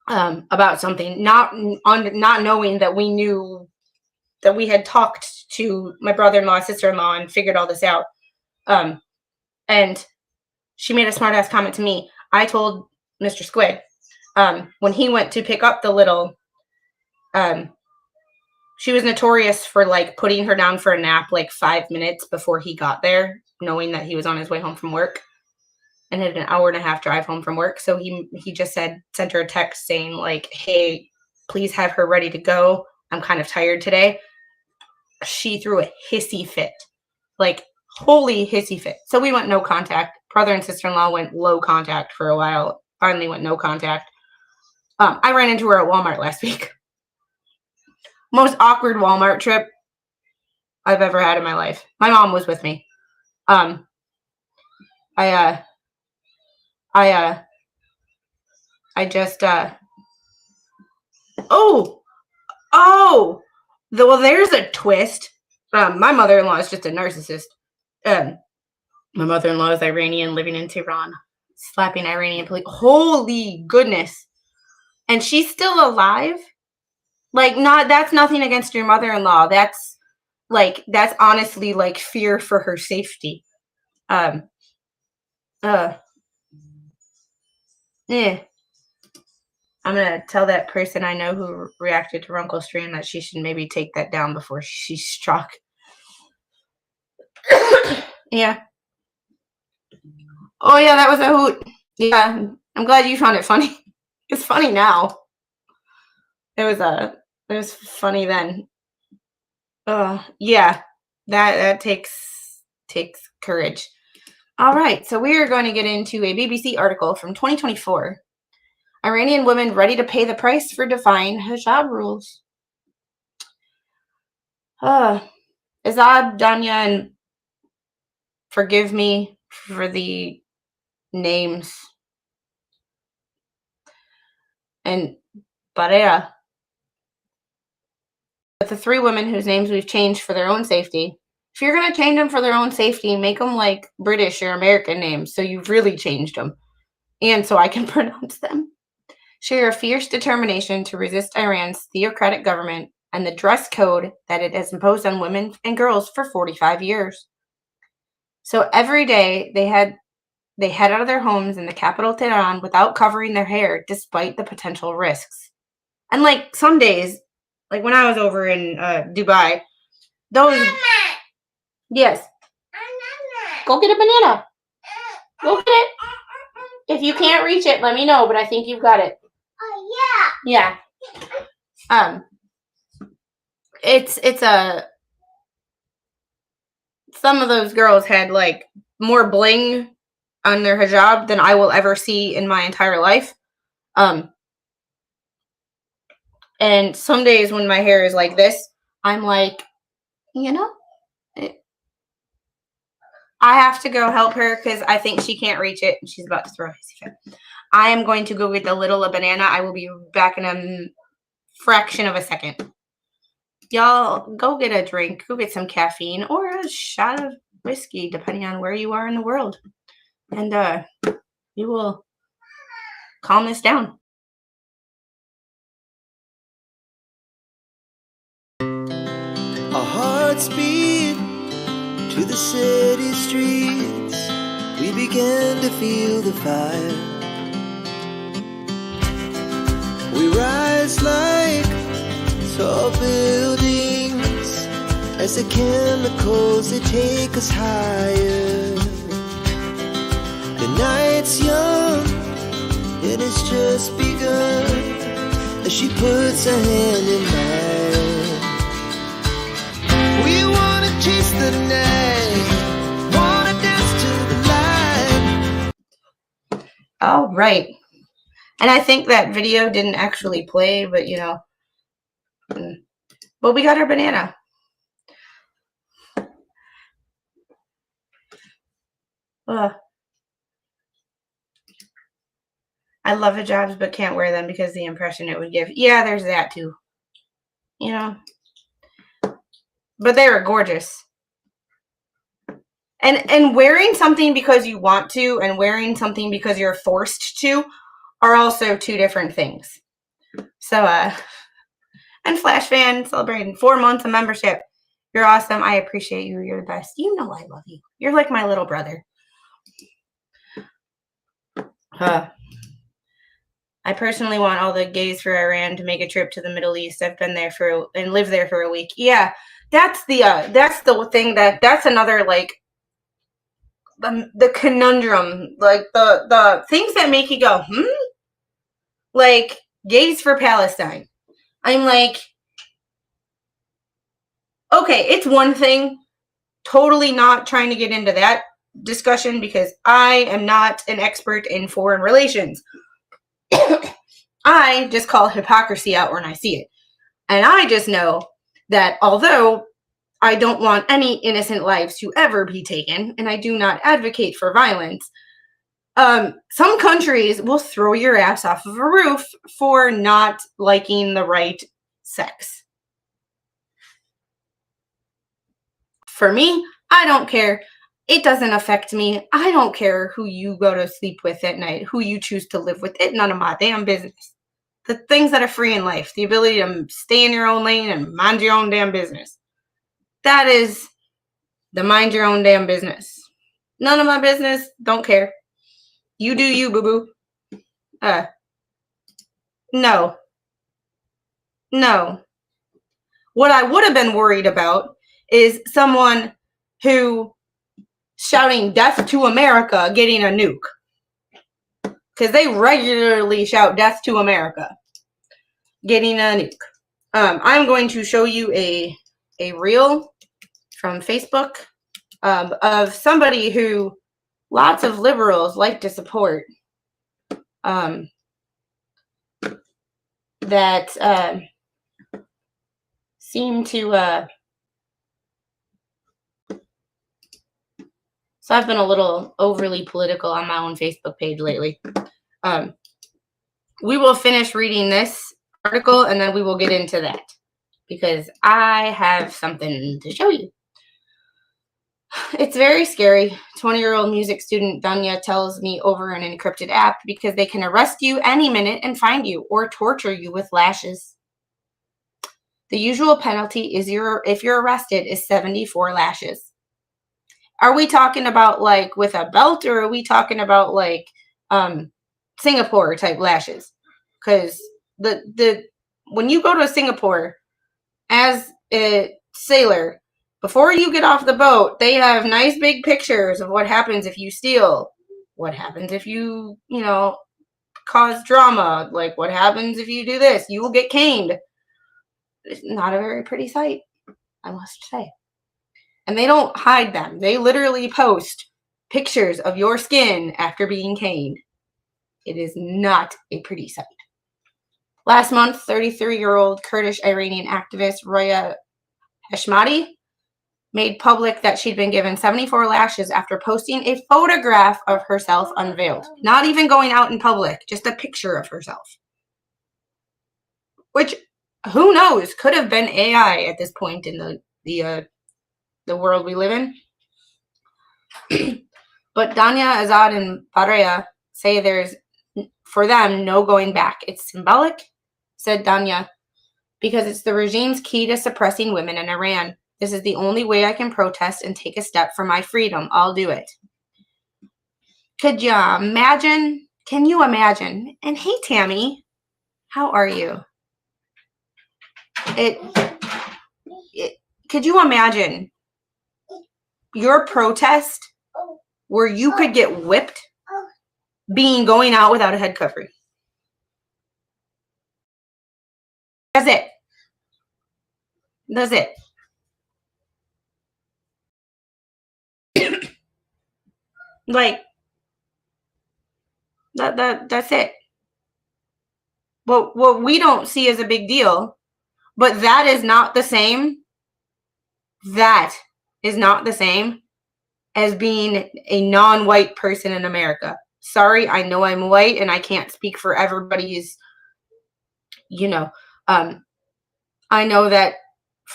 S2: about something, not knowing that we knew that we had talked to my brother-in-law, sister-in-law, and figured all this out. And she made a smart ass comment to me. I told Mr. Squid, when he went to pick up the little, she was notorious for like putting her down for a nap like 5 minutes before he got there, knowing that he was on his way home from work and had an hour and a half drive home from work. So he just sent her a text saying like, hey, please have her ready to go. I'm kind of tired today. She threw a hissy fit, like holy hissy fit. So we went no contact. Brother and sister-in-law went low contact for a while. Finally went no contact. I ran into her at Walmart last week. Most awkward Walmart trip I've ever had in my life. My mom was with me. Well, there's a twist. My mother-in-law is just a narcissist. My mother-in-law is Iranian, living in Tehran, slapping Iranian police. Holy goodness. And she's still alive? Like, that's nothing against your mother-in-law. That's honestly like fear for her safety. Yeah. I'm gonna tell that person I know who reacted to Runkle Stream that she should maybe take that down before she's struck. Yeah. Oh yeah, that was a hoot. Yeah, I'm glad you found it funny. It's funny now. It was funny then. Yeah, that takes courage. All right, so we are going to get into a BBC article from 2024. Iranian women ready to pay the price for defying hijab rules. Azad, Danya, and forgive me for the names. And Barea. But the 3 women whose names we've changed for their own safety. If you're going to change them for their own safety, make them like British or American names so you've really changed them. And so I can pronounce them. Share a fierce determination to resist Iran's theocratic government and the dress code that it has imposed on women and girls for 45 years. So every day they head out of their homes in the capital Tehran without covering their hair despite the potential risks. And like some days, like when I was over in Dubai, those... Mama. Yes. Go get a banana. Go get it. If you can't reach it, let me know, but I think you've got it. Oh, yeah. Yeah. Some of those girls had like more bling on their hijab than I will ever see in my entire life. And some days when my hair is like this, I'm like, I have to go help her because I think she can't reach it. She's about to throw a hissy fit. I am going to go get the little banana. I will be back in a fraction of a second. Y'all, go get a drink. Go get some caffeine or a shot of whiskey, depending on where you are in the world. And we will calm this down.
S3: Our hearts beat to the city streets. We began to feel the fire. We rise like tall buildings as the chemicals, they take us higher. The night's young and it's just begun as she puts her hand in mine. We wanna chase the night, wanna dance to the light.
S2: All right. And I think that video didn't actually play, but but we got our banana. I love hijabs, but can't wear them because the impression it would give. Yeah, there's that too. But they were gorgeous. And wearing something because you want to and wearing something because you're forced to are also two different things. So, and Flashfan celebrating 4 months of membership. You're awesome. I appreciate you. You're the best. You know I love you. You're like my little brother. I personally want all the gays for Iran to make a trip to the Middle East. I've been there and lived there for a week. Yeah, that's the thing that's another like the conundrum, like the things that make you go, like gays for Palestine. I'm like, okay, it's one thing. Totally not trying to get into that discussion because I am not an expert in foreign relations. I just call hypocrisy out when I see it. And I just know that although I don't want any innocent lives to ever be taken, and I do not advocate for violence, some countries will throw your ass off of a roof for not liking the right sex. For me, I don't care. It doesn't affect me. I don't care who you go to sleep with at night, who you choose to live with. It's none of my damn business. The things that are free in life, the ability to stay in your own lane and mind your own damn business. That is the mind your own damn business. None of my business. Don't care. You do you, boo-boo. No. What I would have been worried about is someone who shouting death to America getting a nuke. Because they regularly shout death to America getting a nuke. I'm going to show you a reel from Facebook of somebody who lots of liberals like to support that seem to so I've been a little overly political on my own Facebook page lately. We will finish reading this article and then we will get into that because I have something to show you. It's very scary. 20-year-old music student Danya tells me over an encrypted app because they can arrest you any minute and find you or torture you with lashes. The usual penalty is if you're arrested is 74 lashes. Are we talking about like with a belt or are we talking about like Singapore type lashes? Because the when you go to Singapore as a sailor, before you get off the boat, they have nice big pictures of what happens if you steal, what happens if you cause drama, like what happens if you do this, you will get caned. It's not a very pretty sight, I must say. And they don't hide them. They literally post pictures of your skin after being caned. It is not a pretty sight. Last month, 33-year-old Kurdish Iranian activist Roya Heshmati made public that she'd been given 74 lashes after posting a photograph of herself unveiled. Not even going out in public, just a picture of herself. Which, who knows, could have been AI at this point in the world we live in. But Danya, Azad, and Bareya say there's, for them, no going back. It's symbolic, said Danya, because it's the regime's key to suppressing women in Iran. This is the only way I can protest and take a step for my freedom. I'll do it. Could you imagine? Can you imagine? And hey, Tammy, how are you? Could you imagine your protest where you could get whipped going out without a head covering? That's it. That's it. Like that's it. Well, what we don't see as a big deal, but that is not the same. That is not the same as being a non-white person in America. Sorry, I know I'm white and I can't speak for everybody's, I know that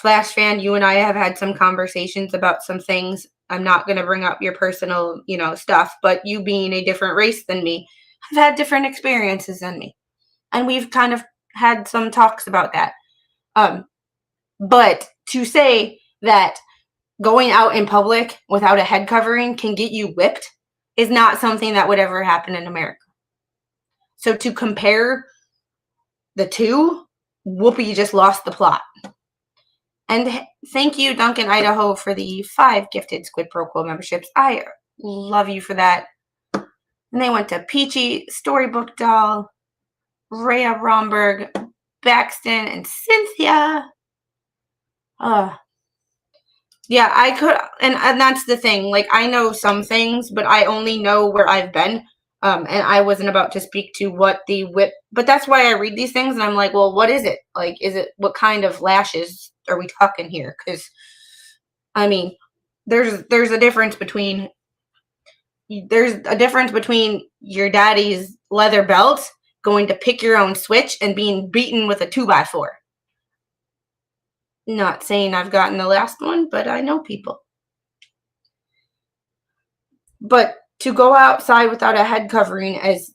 S2: Flashfan, you and I have had some conversations about some things I'm not going to bring up your personal, stuff, but you being a different race than me have had different experiences than me. And we've kind of had some talks about that. But to say that going out in public without a head covering can get you whipped is not something that would ever happen in America. So to compare the two, Whoopi just lost the plot. And thank you, Duncan Idaho, for the 5 gifted Squid Pro Quo memberships. I love you for that. And they went to Peachy, Storybook Doll, Rhea Romberg, Baxton, and Cynthia. Yeah, I could, and that's the thing. Like, I know some things, but I only know where I've been. And I wasn't about to speak to what the whip, but that's why I read these things, and I'm like, well, what is it? Like, what kind of lashes are we talking here? Because, I mean, there's a difference between your daddy's leather belt going to pick your own switch and being beaten with a 2x4. Not saying I've gotten the last one, but I know people. But to go outside without a head covering as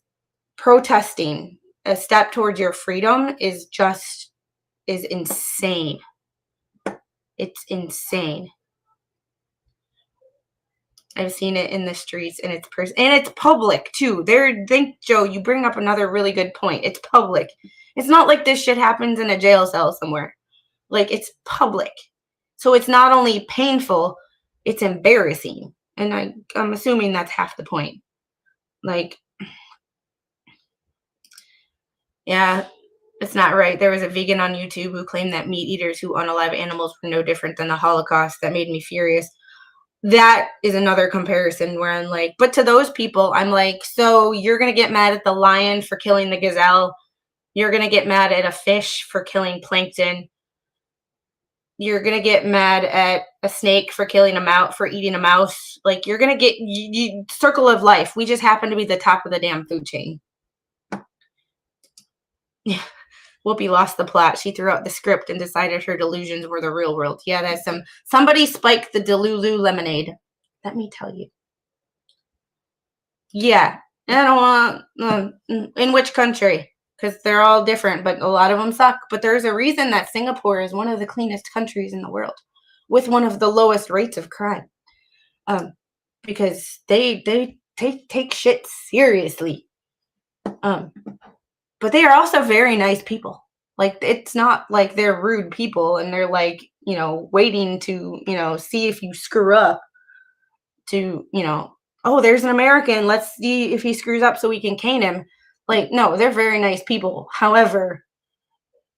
S2: protesting a step towards your freedom is insane. It's insane. I've seen it in the streets, and it's public too. Joe, you bring up another really good point. It's public. It's not like this shit happens in a jail cell somewhere. Like, it's public. So it's not only painful, it's embarrassing. And I'm assuming that's half the point. Like, yeah, it's not right. There was a vegan on YouTube who claimed that meat eaters who unalive animals were no different than the Holocaust. That made me furious. That is another comparison where I'm like, but to those people, I'm like, so you're going to get mad at the lion for killing the gazelle. You're going to get mad at a fish for killing plankton. You're going to get mad at a snake for eating a mouse. Like, you're going to get circle of life. We just happen to be the top of the damn food chain. Yeah. Whoopi lost the plot. She threw out the script and decided her delusions were the real world. Yeah, that's somebody spiked the Delulu lemonade. Let me tell you. Yeah. I don't want, in which country? Because they're all different, but a lot of them suck. But there's a reason that Singapore is one of the cleanest countries in the world, with one of the lowest rates of crime. Because they take shit seriously. But they are also very nice people. Like, it's not like they're rude people and they're like, waiting to, see if you screw up to, oh, there's an American. Let's see if he screws up so we can cane him. Like, no, they're very nice people. However,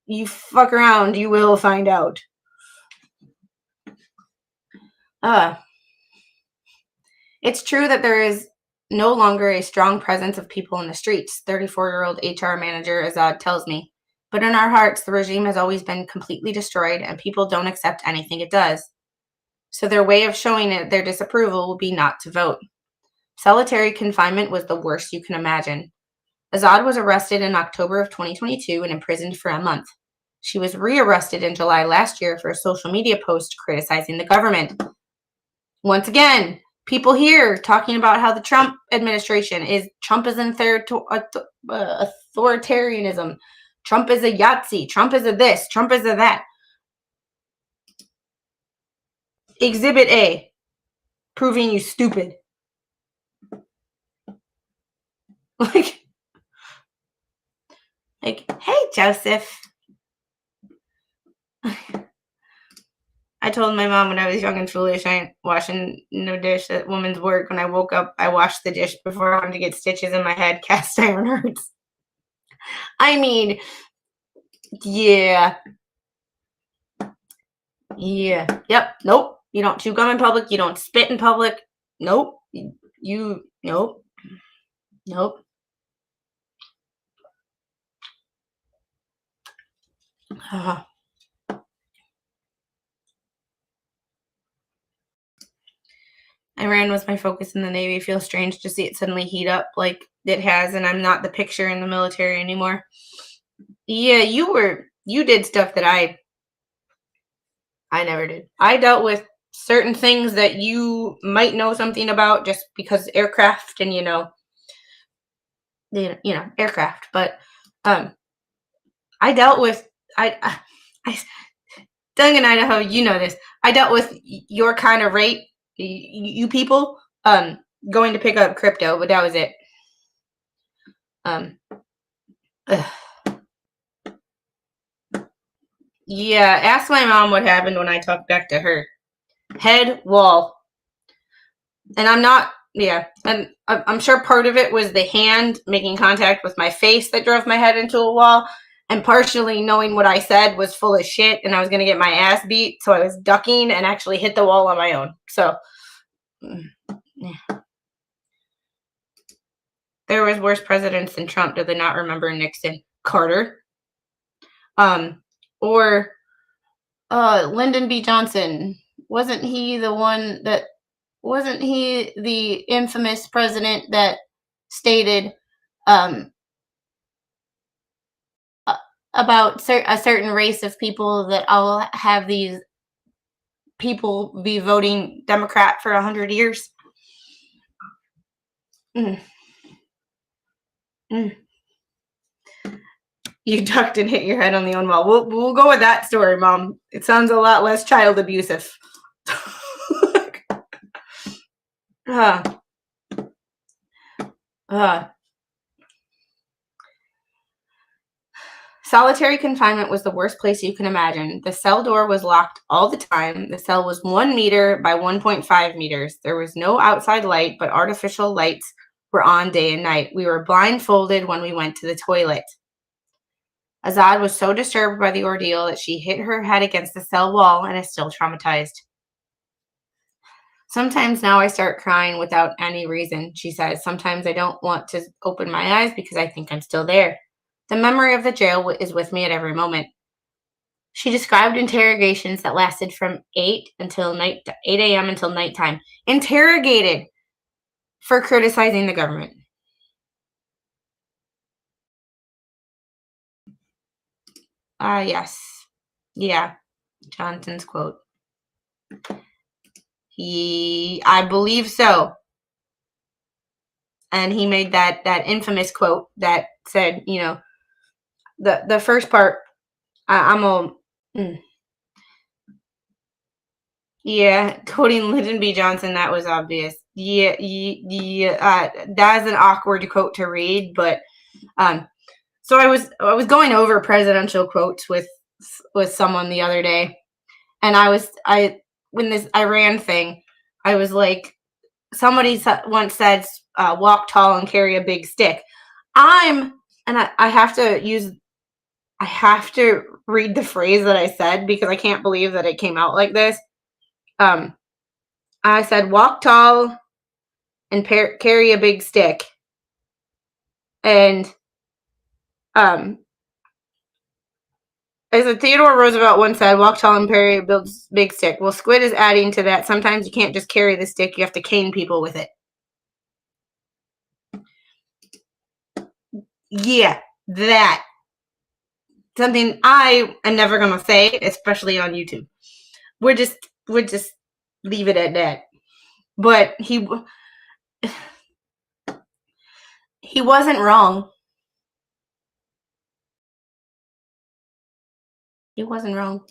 S2: you fuck around, you will find out. It's true that there is no longer a strong presence of people in the streets, 34-year-old HR manager Azad tells me. But in our hearts, the regime has always been completely destroyed, and people don't accept anything it does. So their way of showing it their disapproval will be not to vote. Solitary confinement was the worst you can imagine. Azad was arrested in October of 2022 and imprisoned for a month. She was rearrested in July last year for a social media post criticizing the government. Once again, people here talking about how the Trump administration Trump is in authoritarianism. Trump is a Yahtzee. Trump is a this. Trump is a that. Exhibit A, proving you stupid. Like, hey, Joseph. I told my mom when I was young and foolish, I ain't washing no dish at woman's work. When I woke up, I washed the dish before having to get stitches in my head. Cast iron hurts. I mean, yeah. Yeah. Yep. Nope. You don't chew gum in public. You don't spit in public. Nope. Nope. Nope. Iran was my focus in the Navy. It feels strange to see it suddenly heat up like it has, and I'm not the picture in the military anymore. Yeah, you did stuff that I never did. I dealt with certain things that you might know something about just because aircraft and aircraft. But I dealt with I Doug in Idaho, you know this. I dealt with your kind of rate, you people, going to pick up crypto, but that was it. Yeah, ask my mom what happened when I talked back to her. Head wall. And I'm sure part of it was the hand making contact with my face that drove my head into a wall, and partially knowing what I said was full of shit and I was going to get my ass beat, so I was ducking and actually hit the wall on my own. So, yeah. There was worse presidents than Trump. Do they not remember Nixon? Carter. Or Lyndon B. Johnson. Wasn't he the infamous president that stated about a certain race of people that I'll have these people be voting Democrat for 100 years? You ducked and hit your head on the own wall. We'll go with that story, Mom. It sounds a lot less child abusive. Solitary confinement was the worst place you can imagine. The cell door was locked all the time. The cell was 1 meter by 1.5 meters. There was no outside light, but artificial lights were on day and night. We were blindfolded when we went to the toilet. Azad was so disturbed by the ordeal that she hit her head against the cell wall and is still traumatized. Sometimes now I start crying without any reason, she says. Sometimes I don't want to open my eyes because I think I'm still there. The memory of the jail is with me at every moment. She described interrogations that lasted from 8 a.m. until nighttime. Interrogated for criticizing the government. Yes. Yeah. Johnson's quote. I believe so. And he made that infamous quote that said, the first part, quoting Lyndon B. Johnson, that was obvious. That's an awkward quote to read, but so I was going over presidential quotes with someone the other day, and when this Iran thing, I was like, somebody once said, walk tall and carry a big stick. I have to read the phrase that I said because I can't believe that it came out like this. I said, walk tall and carry a big stick. And as Theodore Roosevelt once said, walk tall and carry a big stick. Well, Squid is adding to that. Sometimes you can't just carry the stick. You have to cane people with it. Yeah, that. Something I am never going to say, especially on YouTube. We'll just leave it at that. But he wasn't wrong. He wasn't wrong.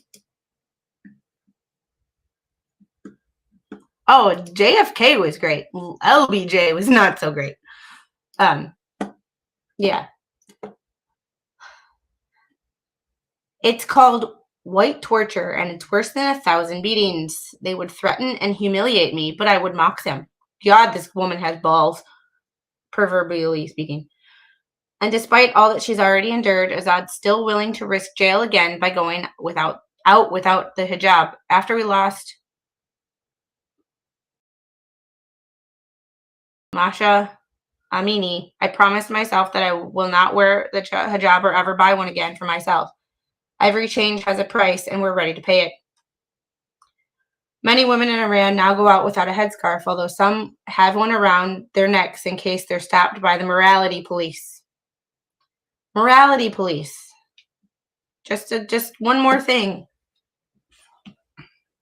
S2: Oh, JFK was great. LBJ was not so great. Yeah. It's called white torture, and it's worse than 1,000 beatings. They would threaten and humiliate me, but I would mock them. God, this woman has balls, proverbially speaking. And despite all that she's already endured, Azad's still willing to risk jail again by going without the hijab. After we lost Masha Amini, I promised myself that I will not wear the hijab or ever buy one again for myself. Every change has a price, and we're ready to pay it. Many women in Iran now go out without a headscarf, although some have one around their necks in case they're stopped by the morality police. Morality police. Just one more thing.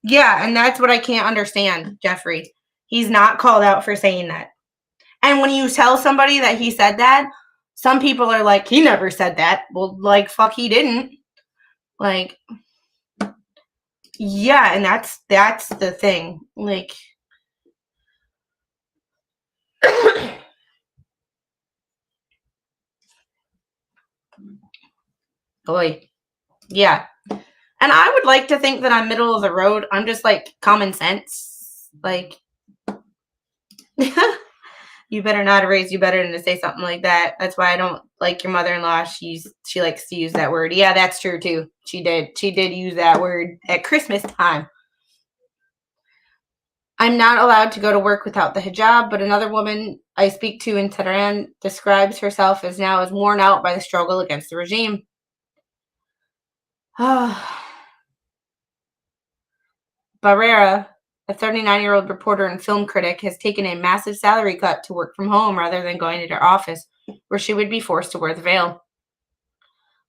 S2: Yeah, and that's what I can't understand, Jeffrey. He's not called out for saying that. And when you tell somebody that he said that, some people are like, he never said that. Well, like, fuck, he didn't. Like, yeah, and that's the thing. Like, boy, yeah. And I would like to think that I'm middle of the road. I'm just like common sense. Like, you better not raise you better than to say something like that. That's why I don't like your mother-in-law. She likes to use that word. Yeah, that's true too. She did use that word at Christmas time. I'm not allowed to go to work without the hijab, but another woman I speak to in Tehran describes herself as worn out by the struggle against the regime. Barrera, a 39-year-old reporter and film critic, has taken a massive salary cut to work from home rather than going to her office, where she would be forced to wear the veil.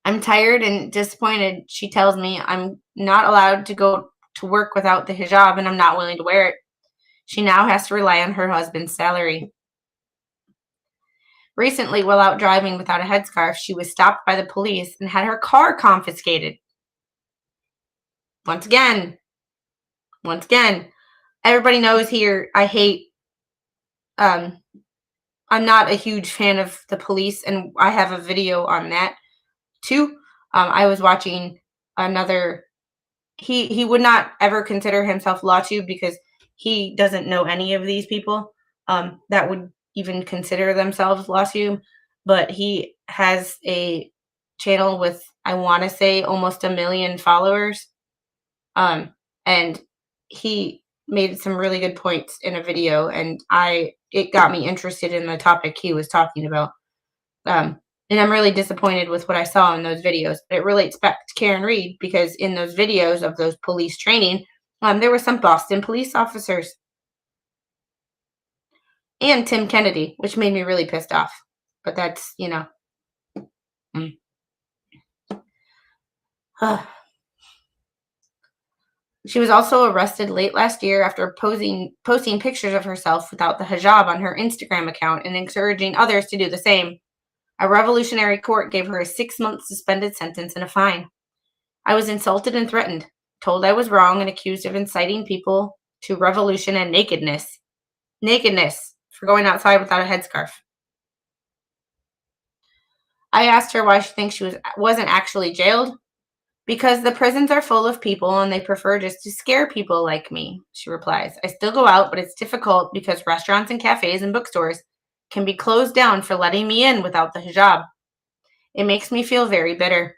S2: I'm tired and disappointed, she tells me. I'm not allowed to go to work without the hijab, and I'm not willing to wear it. She now has to rely on her husband's salary. Recently, while out driving without a headscarf, she was stopped by the police and had her car confiscated. Once again, everybody knows here I hate, I'm not a huge fan of the police, and I have a video on that too. I was watching another, he would not ever consider himself Latu because he doesn't know any of these people that would even consider themselves Latu, but he has a channel with, I want to say, almost 1 million followers. And he made some really good points in a video, and it got me interested in the topic he was talking about. And I'm really disappointed with what I saw in those videos. But it relates back to Karen Reed, because in those videos of those police training, there were some Boston police officers. And Tim Kennedy, which made me really pissed off. But that's, She was also arrested late last year after posting pictures of herself without the hijab on her Instagram account and encouraging others to do the same. A revolutionary court gave her a 6-month suspended sentence and a fine. I was insulted and threatened, told I was wrong, and accused of inciting people to revolution and nakedness. Nakedness for going outside without a headscarf. I asked her why she thinks she wasn't actually jailed. Because the prisons are full of people and they prefer just to scare people like me, she replies. I still go out, but it's difficult because restaurants and cafes and bookstores can be closed down for letting me in without the hijab. It makes me feel very bitter.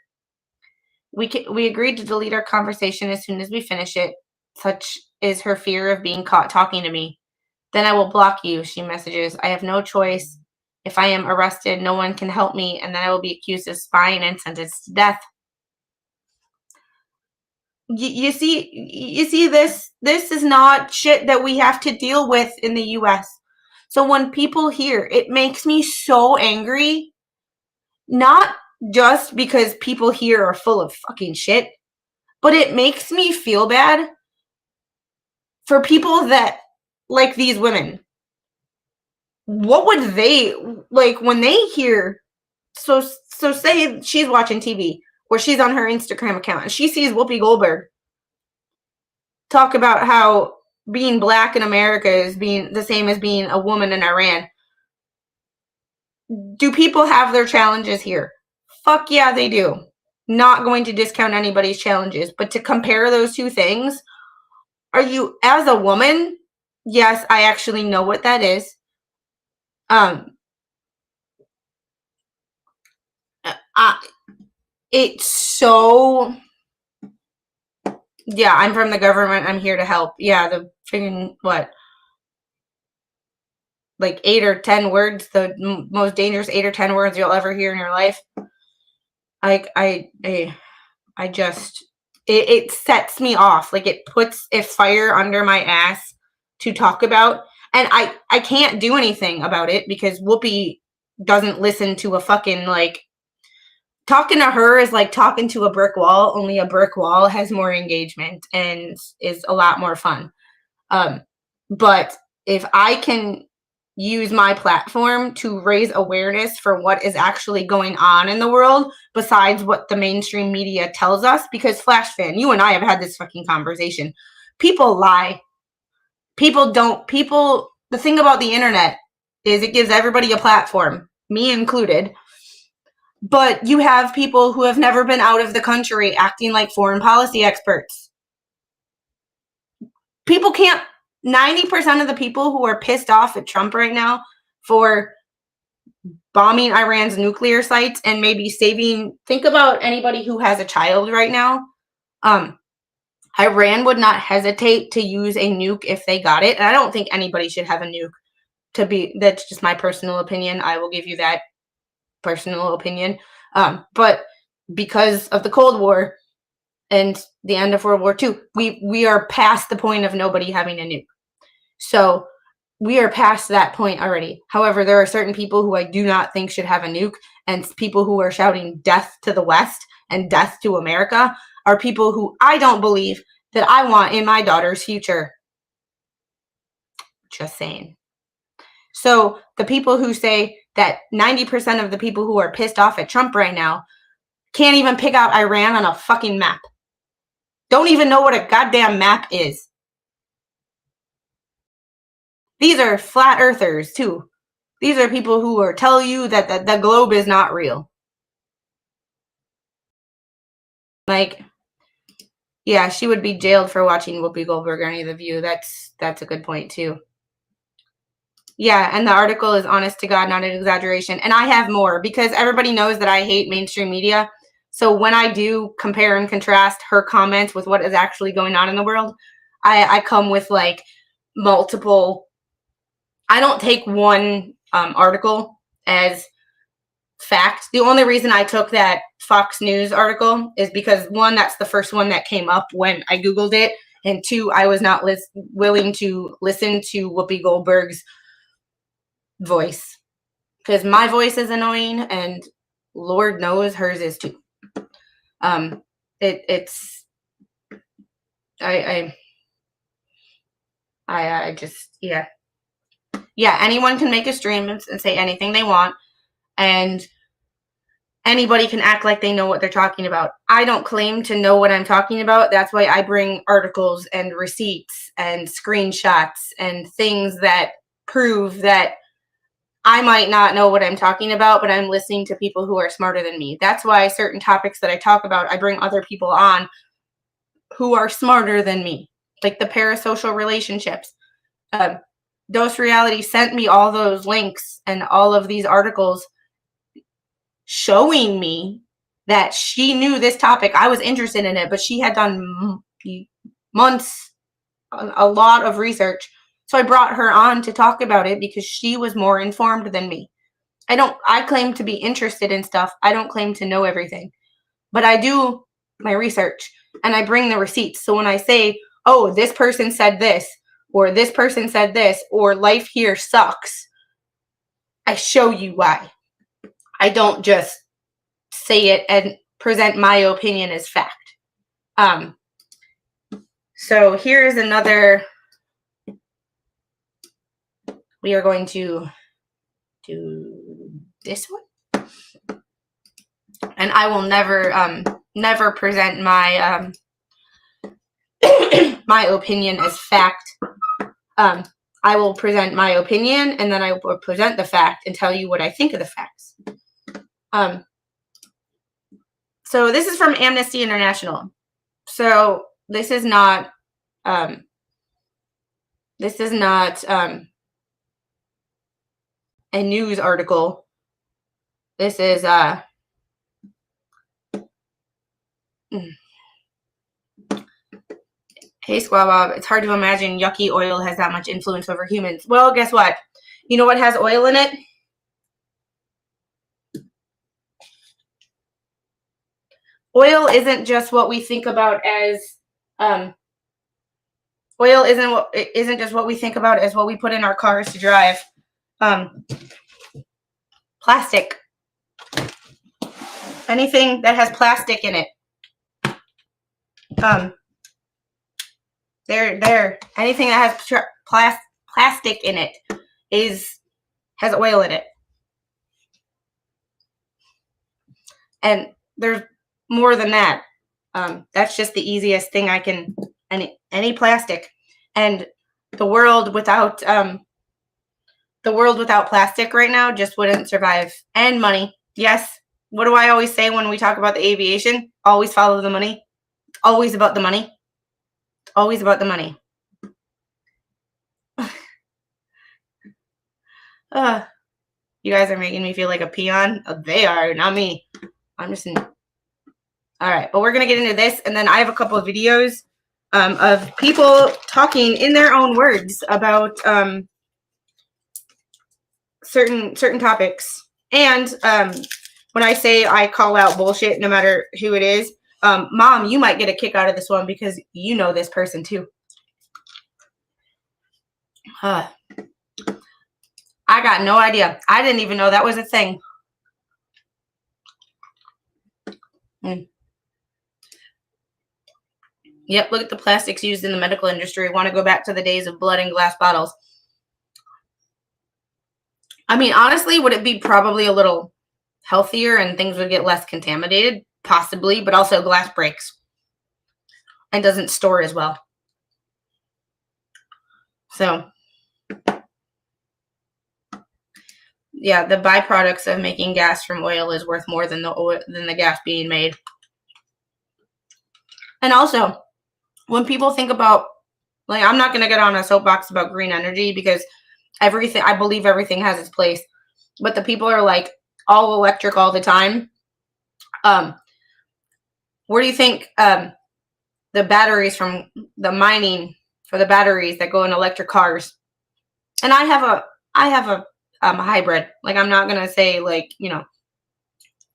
S2: We agreed to delete our conversation as soon as we finish it. Such is her fear of being caught talking to me. Then I will block you, she messages. I have no choice. If I am arrested, no one can help me, and then I will be accused of spying and sentenced to death. You see this is not shit that we have to deal with in the US. So when people hear, it makes me so angry, not just because people here are full of fucking shit, but it makes me feel bad for people that, like these women. What would they, like, when they hear, so say she's watching TV, or she's on her Instagram account, and she sees Whoopi Goldberg talk about how being black in America is being the same as being a woman in Iran. Do people have their challenges here? Fuck yeah, they do. Not going to discount anybody's challenges, but to compare those two things, are you, as a woman, yes, I actually know what that is. It's so, yeah, I'm from the government, I'm here to help. Yeah, the freaking, what, like 8 or 10 words, the most dangerous 8 or 10 words you'll ever hear in your life. I just, it sets me off. Like, it puts a fire under my ass to talk about. And I can't do anything about it because Whoopi doesn't listen to a fucking, like, talking to her is like talking to a brick wall, only a brick wall has more engagement and is a lot more fun. But if I can use my platform to raise awareness for what is actually going on in the world besides what the mainstream media tells us, because Flashfan, you and I have had this fucking conversation. People lie. The thing about the internet is it gives everybody a platform, me included. But you have people who have never been out of the country acting like foreign policy experts. People can't 90% of the people who are pissed off at Trump right now for bombing Iran's nuclear sites and maybe think about anybody who has a child right now. Iran would not hesitate to use a nuke if they got it. And I don't think anybody should have a nuke that's just my personal opinion. I will give you that personal opinion. But because of the Cold War and the end of World War II, we are past the point of nobody having a nuke. So we are past that point already. However, there are certain people who I do not think should have a nuke, and people who are shouting death to the West and death to America are people who I don't believe that I want in my daughter's future. Just saying. So the people who say that 90% of the people who are pissed off at Trump right now can't even pick out Iran on a fucking map. Don't even know what a goddamn map is. These are flat earthers, too. These are people who are tell you that the globe is not real. Like, yeah, she would be jailed for watching Whoopi Goldberg or any of The View. That's a good point, too. Yeah, and the article is honest to God, not an exaggeration. And I have more because everybody knows that I hate mainstream media. So when I do compare and contrast her comments with what is actually going on in the world, I come with like multiple. I don't take one article as fact. The only reason I took that Fox News article is because, one, that's the first one that came up when I Googled it. And two, I was not willing to listen to Whoopi Goldberg's voice. Because my voice is annoying and Lord knows hers is too. I just, yeah. Yeah, anyone can make a stream and say anything they want, and anybody can act like they know what they're talking about. I don't claim to know what I'm talking about. That's why I bring articles and receipts and screenshots and things that prove that I might not know what I'm talking about, but I'm listening to people who are smarter than me. That's why certain topics that I talk about, I bring other people on who are smarter than me, like the parasocial relationships. Dose Reality sent me all those links and all of these articles showing me that she knew this topic. I was interested in it, but she had done months, a lot of research. So I brought her on to talk about it because she was more informed than me. I claim to be interested in stuff. I don't claim to know everything, but I do my research and I bring the receipts. So when I say, oh, this person said this, or this person said this, or life here sucks, I show you why. I don't just say it and present my opinion as fact. So here's another. We are going to do this one. And I will never present my my opinion as fact. I will present my opinion, and then I will present the fact and tell you what I think of the facts. So this is from Amnesty International. So this is not a news article. This is Hey, Squaw Bob, it's hard to imagine yucky oil has that much influence over humans. Well, guess what? You know what has oil in it? Oil isn't just what we think about as oil isn't just what we think about as what we put in our cars to drive. Plastic. anything that has plastic in it. Anything that has plastic in it has oil in it. And there's more than that. That's just the easiest thing I can, any plastic. And the world without plastic right now just wouldn't survive. And money. Yes. What do I always say when we talk about the aviation? Always follow the money. It's always about the money. It's always about the money. You guys are making me feel like a peon. Oh, they are, not me. I'm just in. All right, but we're going to get into this, and then I have a couple of videos of people talking in their own words about certain topics. And when I say I call out bullshit, no matter who it is, Mom, you might get a kick out of this one because you know this person too. I got no idea. I didn't even know that was a thing. Yep, look at the plastics used in the medical industry. Want to go back to the days of blood and glass bottles. I mean, honestly, would it be probably a little healthier and things would get less contaminated? Possibly, but also glass breaks and doesn't store as well. So, yeah, the byproducts of making gas from oil is worth more than the gas being made. And also, when people think about, like, I'm not going to get on a soapbox about green energy because I believe everything has its place. But the people are like all electric all the time. Where do you think the batteries from the mining for the batteries that go in electric cars? And I have a hybrid. Like, I'm not going to say, like, I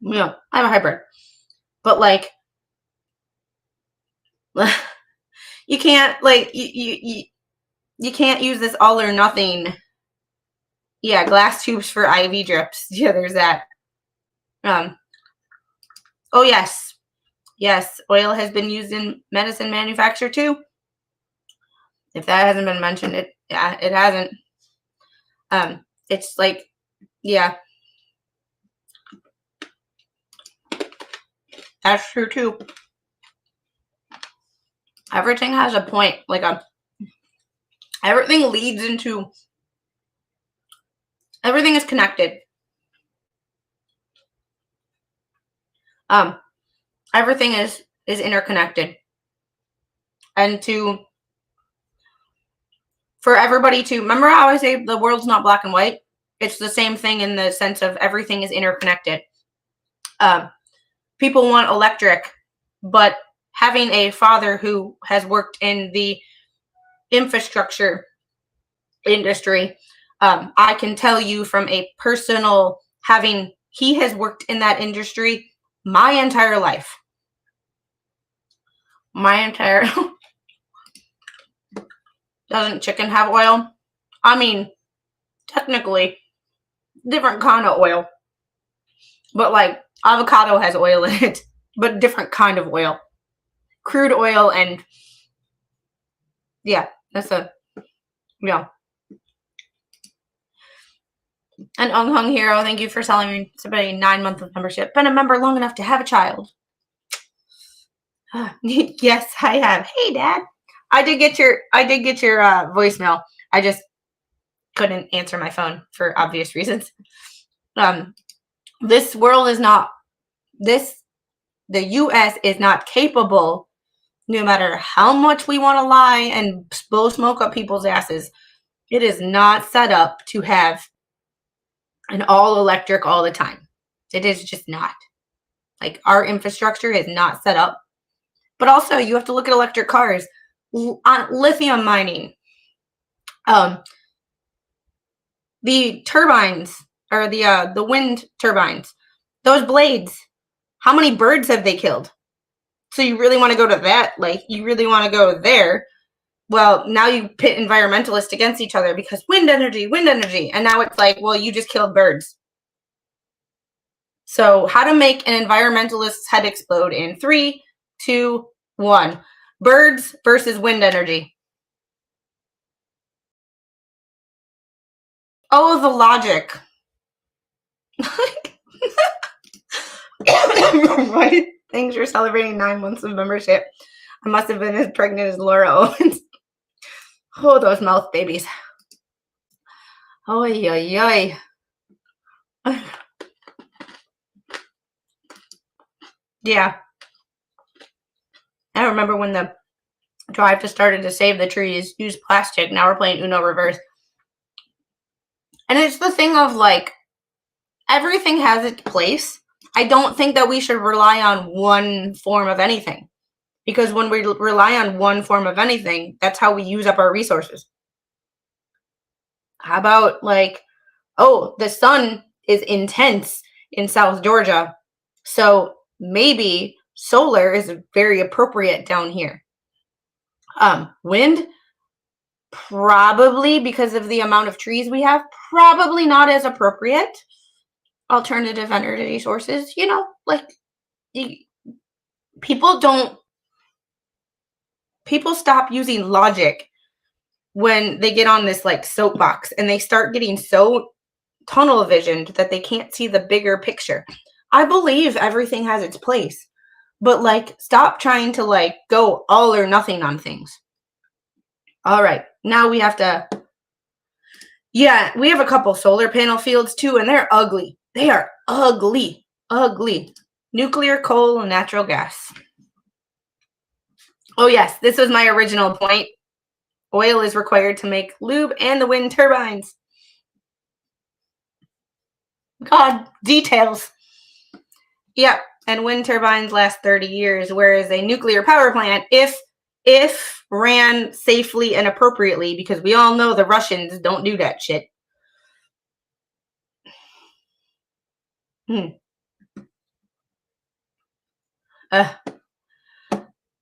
S2: have a hybrid. But, like, you can't, like, you can't use this all or nothing. Yeah, glass tubes for IV drips. Yeah, there's that. Oh, yes. Yes, oil has been used in medicine manufacture, too. If that hasn't been mentioned, it hasn't. It's like, yeah. That's true, too. Everything has a point. Like, everything leads into, everything is connected. Everything is interconnected. And for everybody to, remember how I say the world's not black and white? It's the same thing in the sense of everything is interconnected. People want electric, but having a father who has worked in the infrastructure industry, I can tell you from a personal, he has worked in that industry my entire life. Doesn't chicken have oil? I mean, technically, different kind of oil. But, like, avocado has oil in it, but different kind of oil. Crude oil and, yeah, yeah. And Unhung Hero, thank you for selling me somebody 9 months of membership. Been a member long enough to have a child. Yes, I have. Hey, Dad. I did get your voicemail. I just couldn't answer my phone for obvious reasons. This world is not, the U.S. is not capable, no matter how much we want to lie and blow smoke up people's asses. It is not set up to have an all electric all the time. It is just not. Like, our infrastructure is not set up. But also, you have to look at electric cars. Lithium mining. The turbines, or the wind turbines, those blades, how many birds have they killed? So you really want to go to that? Like, you really want to go there? Well, now you pit environmentalists against each other because wind energy. And now it's like, well, you just killed birds. So how to make an environmentalist's head explode in 3, 2, 1. Birds versus wind energy. Oh, the logic. Right? Thanks for celebrating 9 months of membership. I must have been as pregnant as Laura Owens. Oh, those mouth babies. Oy, oy, oy. Yeah. I remember when the drive to started to save the trees used plastic. Now we're playing Uno reverse. And it's the thing of like, everything has its place. I don't think that we should rely on one form of anything. Because when we rely on one form of anything, that's how we use up our resources. How about like, oh, the sun is intense in South Georgia, so maybe solar is very appropriate down here. Wind, probably because of the amount of trees we have, probably not as appropriate. Alternative energy sources, you know, like people stop using logic when they get on this like soapbox and they start getting so tunnel visioned that they can't see the bigger picture. I believe everything has its place, but like stop trying to like go all or nothing on things. All right, now we have to, yeah, we have a couple solar panel fields too, and they're ugly. They are ugly, ugly. Nuclear, coal, and natural gas. Oh yes, this was my original point. Oil is required to make lube and the wind turbines. God, details. Yep, and wind turbines last 30 years, whereas a nuclear power plant, if ran safely and appropriately, because we all know the Russians don't do that shit.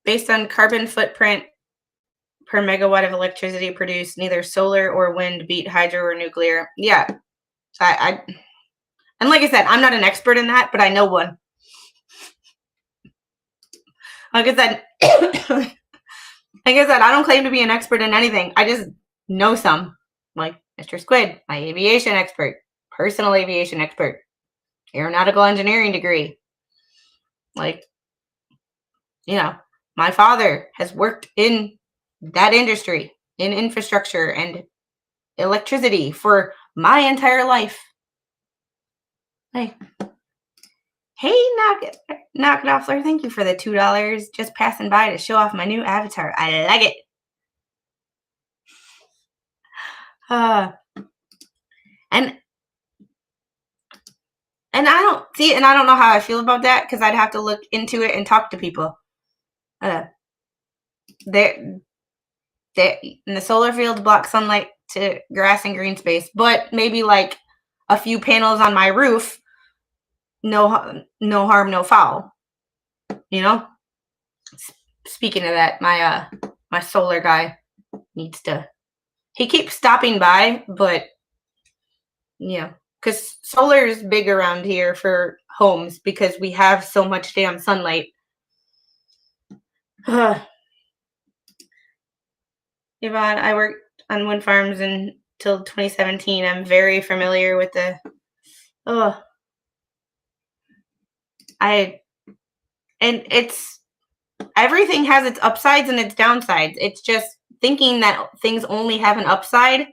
S2: Based on carbon footprint per megawatt of electricity produced, neither solar or wind beat hydro or nuclear. Yeah, I and like I said, I'm not an expert in that, but I know one. Like I said, I don't claim to be an expert in anything. I just know some. Like Mr. Squid, my aviation expert, personal aviation expert, aeronautical engineering degree. Like, you know, my father has worked in that industry, in infrastructure and electricity for my entire life. Like, hey, knock it off, Fleur. Thank you for the $2. Just passing by to show off my new avatar. I like it. And I don't see, and I don't know how I feel about that because I'd have to look into it and talk to people. And the solar fields block sunlight to grass and green space, but maybe like a few panels on my roof, no harm, no foul. You know. Speaking of that, my solar guy needs to. He keeps stopping by, but yeah, because solar is big around here for homes because we have so much damn sunlight. Yvonne, I worked on wind farms until 2017. I'm very familiar with the. And it's everything has its upsides and its downsides. It's just thinking that things only have an upside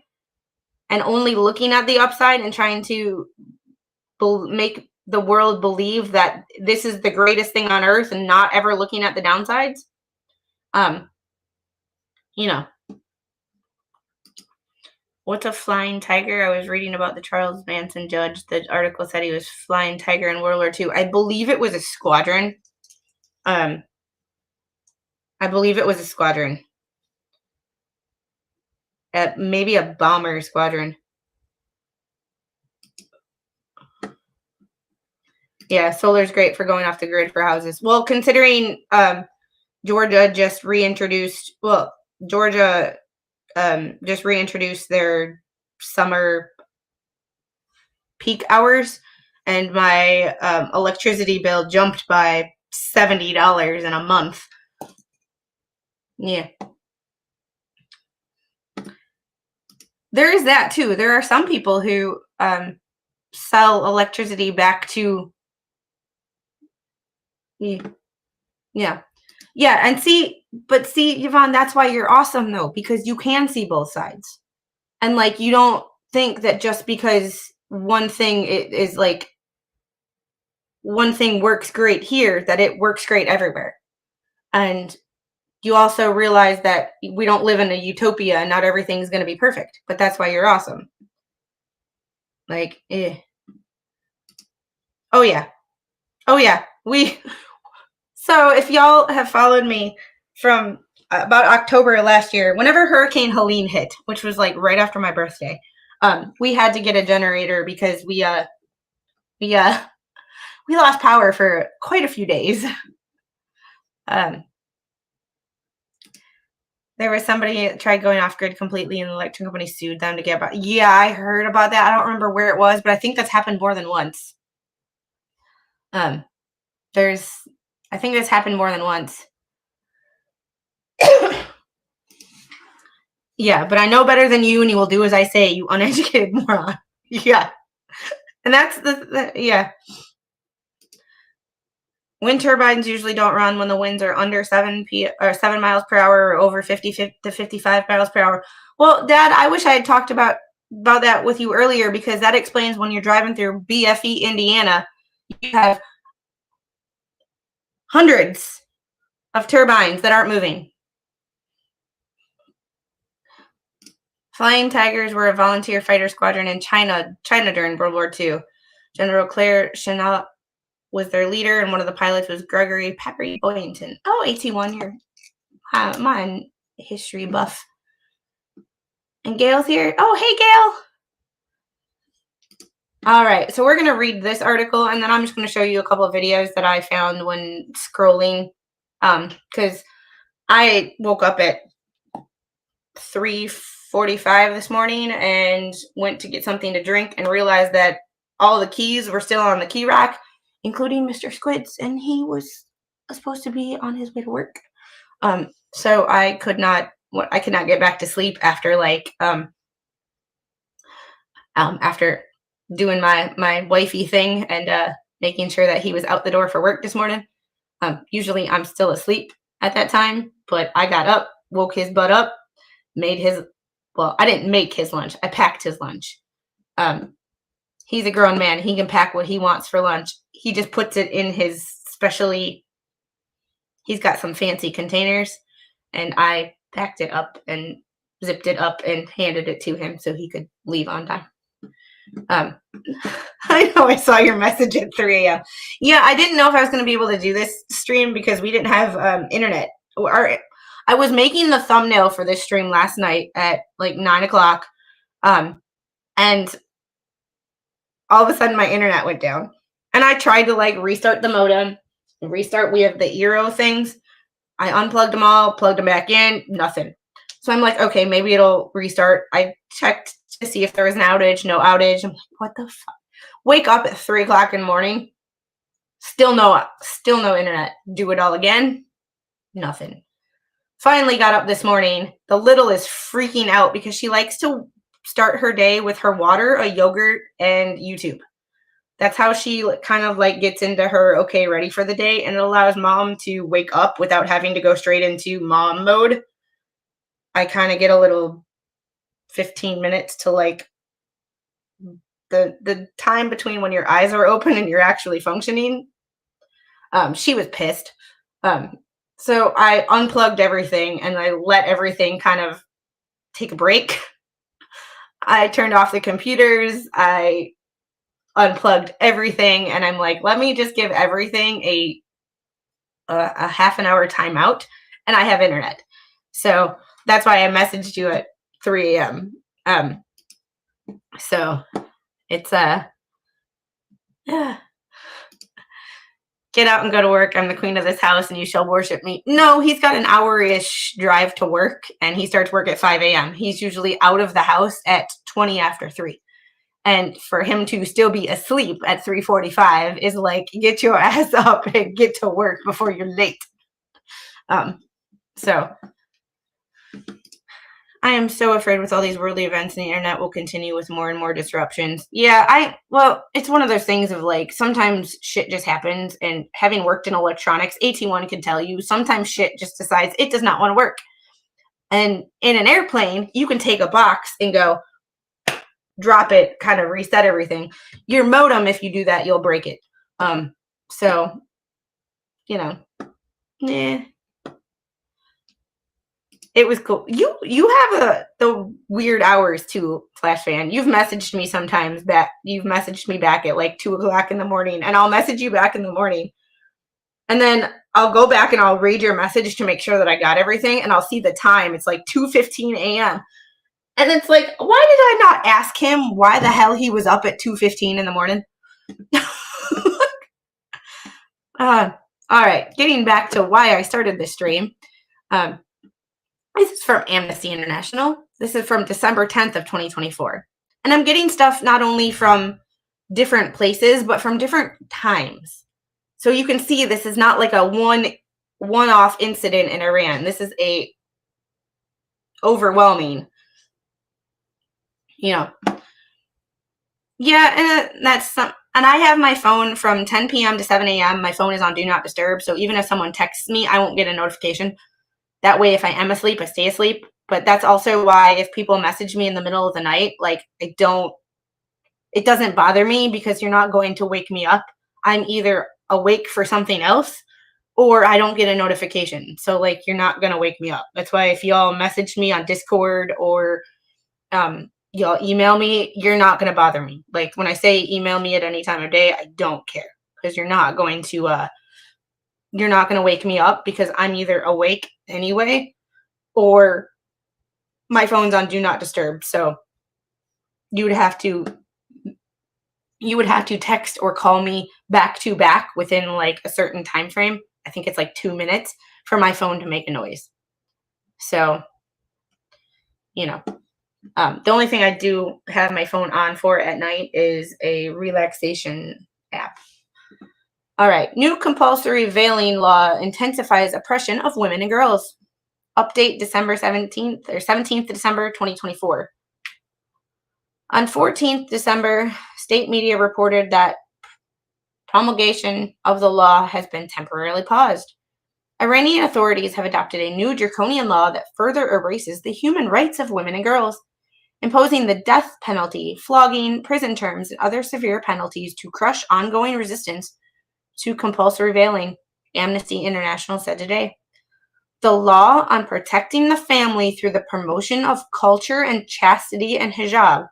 S2: and only looking at the upside and trying to make the world believe that this is the greatest thing on earth and not ever looking at the downsides. You know, what's a flying tiger? I was reading about the Charles Manson judge. The article said he was flying tiger in World War II. I believe it was a squadron. Maybe a bomber squadron. Yeah, solar's great for going off the grid for houses. Well, considering Georgia just reintroduced their summer peak hours, and my electricity bill jumped by $70 in a month. Yeah. There is that too. There are some people who sell electricity back to, yeah. And see, Yvonne, that's why you're awesome though, because you can see both sides. And like, you don't think that just because one thing is like, one thing works great here, that it works great everywhere. And you also realize that we don't live in a utopia and not everything's going to be perfect, but that's why you're awesome. Like, Oh yeah. So if y'all have followed me from about October last year, whenever Hurricane Helene hit, which was like right after my birthday, we had to get a generator because we lost power for quite a few days. There was somebody that tried going off grid completely and the electric company sued them to get about. Yeah, I heard about that. I don't remember where it was, but I think that's happened more than once. I think that's happened more than once. Yeah, but I know better than you, and you will do as I say, you uneducated moron. Yeah. And that's yeah. Wind turbines usually don't run when the winds are under 7 miles per hour or over 50 to 55 miles per hour. Well, Dad, I wish I had talked about that with you earlier, because that explains when you're driving through BFE, Indiana, you have hundreds of turbines that aren't moving. Flying Tigers were a volunteer fighter squadron in China during World War II. General Claire Chennault was their leader, and one of the pilots was Gregory Pappy Boynton. Oh, AT1, you're my history buff. And Gail's here. Oh, hey, Gail. All right, so we're going to read this article, and then I'm just going to show you a couple of videos that I found when scrolling, because I woke up at 3:45 this morning and went to get something to drink and realized that all the keys were still on the key rack, including Mr. Squid's, and he was supposed to be on his way to work. So I could not get back to sleep after after doing my wifey thing and making sure that he was out the door for work this morning. Usually I'm still asleep at that time, but I got up, woke his butt up, I didn't make his lunch. I packed his lunch. He's a grown man. He can pack what he wants for lunch. He just puts it in his he's got some fancy containers, and I packed it up and zipped it up and handed it to him so he could leave on time. I know I saw your message at 3 a.m. Yeah, I didn't know if I was going to be able to do this stream because we didn't have internet. I was making the thumbnail for this stream last night at like 9 o'clock, and all of a sudden my internet went down, and I tried to like restart the modem, we have the Eero things. I unplugged them all, plugged them back in, nothing. So I'm like, okay, maybe it'll restart. I checked to see if there was an outage, no outage. I'm like, what the fuck? Wake up at 3 o'clock in the morning, still no internet. Do it all again, nothing. Finally got up this morning. The little is freaking out because she likes to start her day with her water, a yogurt, and YouTube. That's how she kind of like gets into her okay, ready for the day, and it allows mom to wake up without having to go straight into mom mode. I kind of get a little 15 minutes to like the time between when your eyes are open and you're actually functioning. She was pissed. So I unplugged everything and I let everything kind of take a break. I turned off the computers. I unplugged everything, and I'm like, let me just give everything a half an hour timeout, and I have internet. So that's why I messaged you at 3 a.m. So it's get out and go to work. I'm the queen of this house and you shall worship me. No, he's got an hour-ish drive to work, and he starts work at 5 a.m. He's usually out of the house at 20 after 3. And for him to still be asleep at 3:45 is like, get your ass up and get to work before you're late. So I am so afraid with all these worldly events, and the internet will continue with more and more disruptions. Yeah, well, it's one of those things of like, sometimes shit just happens, and having worked in electronics, AT1 can tell you, sometimes shit just decides it does not want to work. And in an airplane, you can take a box and go, drop it, kind of reset everything. Your modem, if you do that, you'll break it. So, you know, it was cool. You have the weird hours too, Flashfan. You've messaged me sometimes that you've messaged me back at like 2 o'clock in the morning, and I'll message you back in the morning, and then I'll go back and I'll read your message to make sure that I got everything, and I'll see the time. It's like 2:15 a.m. And it's like, why did I not ask him why the hell he was up at 2:15 in the morning? All right, getting back to why I started this stream. This is from Amnesty International. This is from December 10th of 2024. And I'm getting stuff not only from different places, but from different times. So you can see this is not like a one-off incident in Iran. This is a overwhelming, yeah, and that's some. And I have my phone from 10 p.m. to 7 a.m. My phone is on Do Not Disturb. So even if someone texts me, I won't get a notification. That way, if I am asleep, I stay asleep. But that's also why if people message me in the middle of the night, like it doesn't bother me, because you're not going to wake me up. I'm either awake for something else or I don't get a notification. So like, you're not going to wake me up. That's why if y'all message me on Discord or y'all email me, you're not going to bother me. Like when I say email me at any time of day, I don't care, because you're not going to wake me up, because I'm either awake anyway or my phone's on Do Not Disturb. So you would have to text or call me back to back within like a certain time frame. I think it's like 2 minutes for my phone to make a noise. So, the only thing I do have my phone on for at night is a relaxation app. All right. New compulsory veiling law intensifies oppression of women and girls. Update December 17th or 17th December 2024. On 14th December, state media reported that promulgation of the law has been temporarily paused. Iranian authorities have adopted a new draconian law that further erases the human rights of women and girls, imposing the death penalty, flogging, prison terms, and other severe penalties to crush ongoing resistance to compulsory veiling, Amnesty International said today. The law on protecting the family through the promotion of culture and chastity and hijab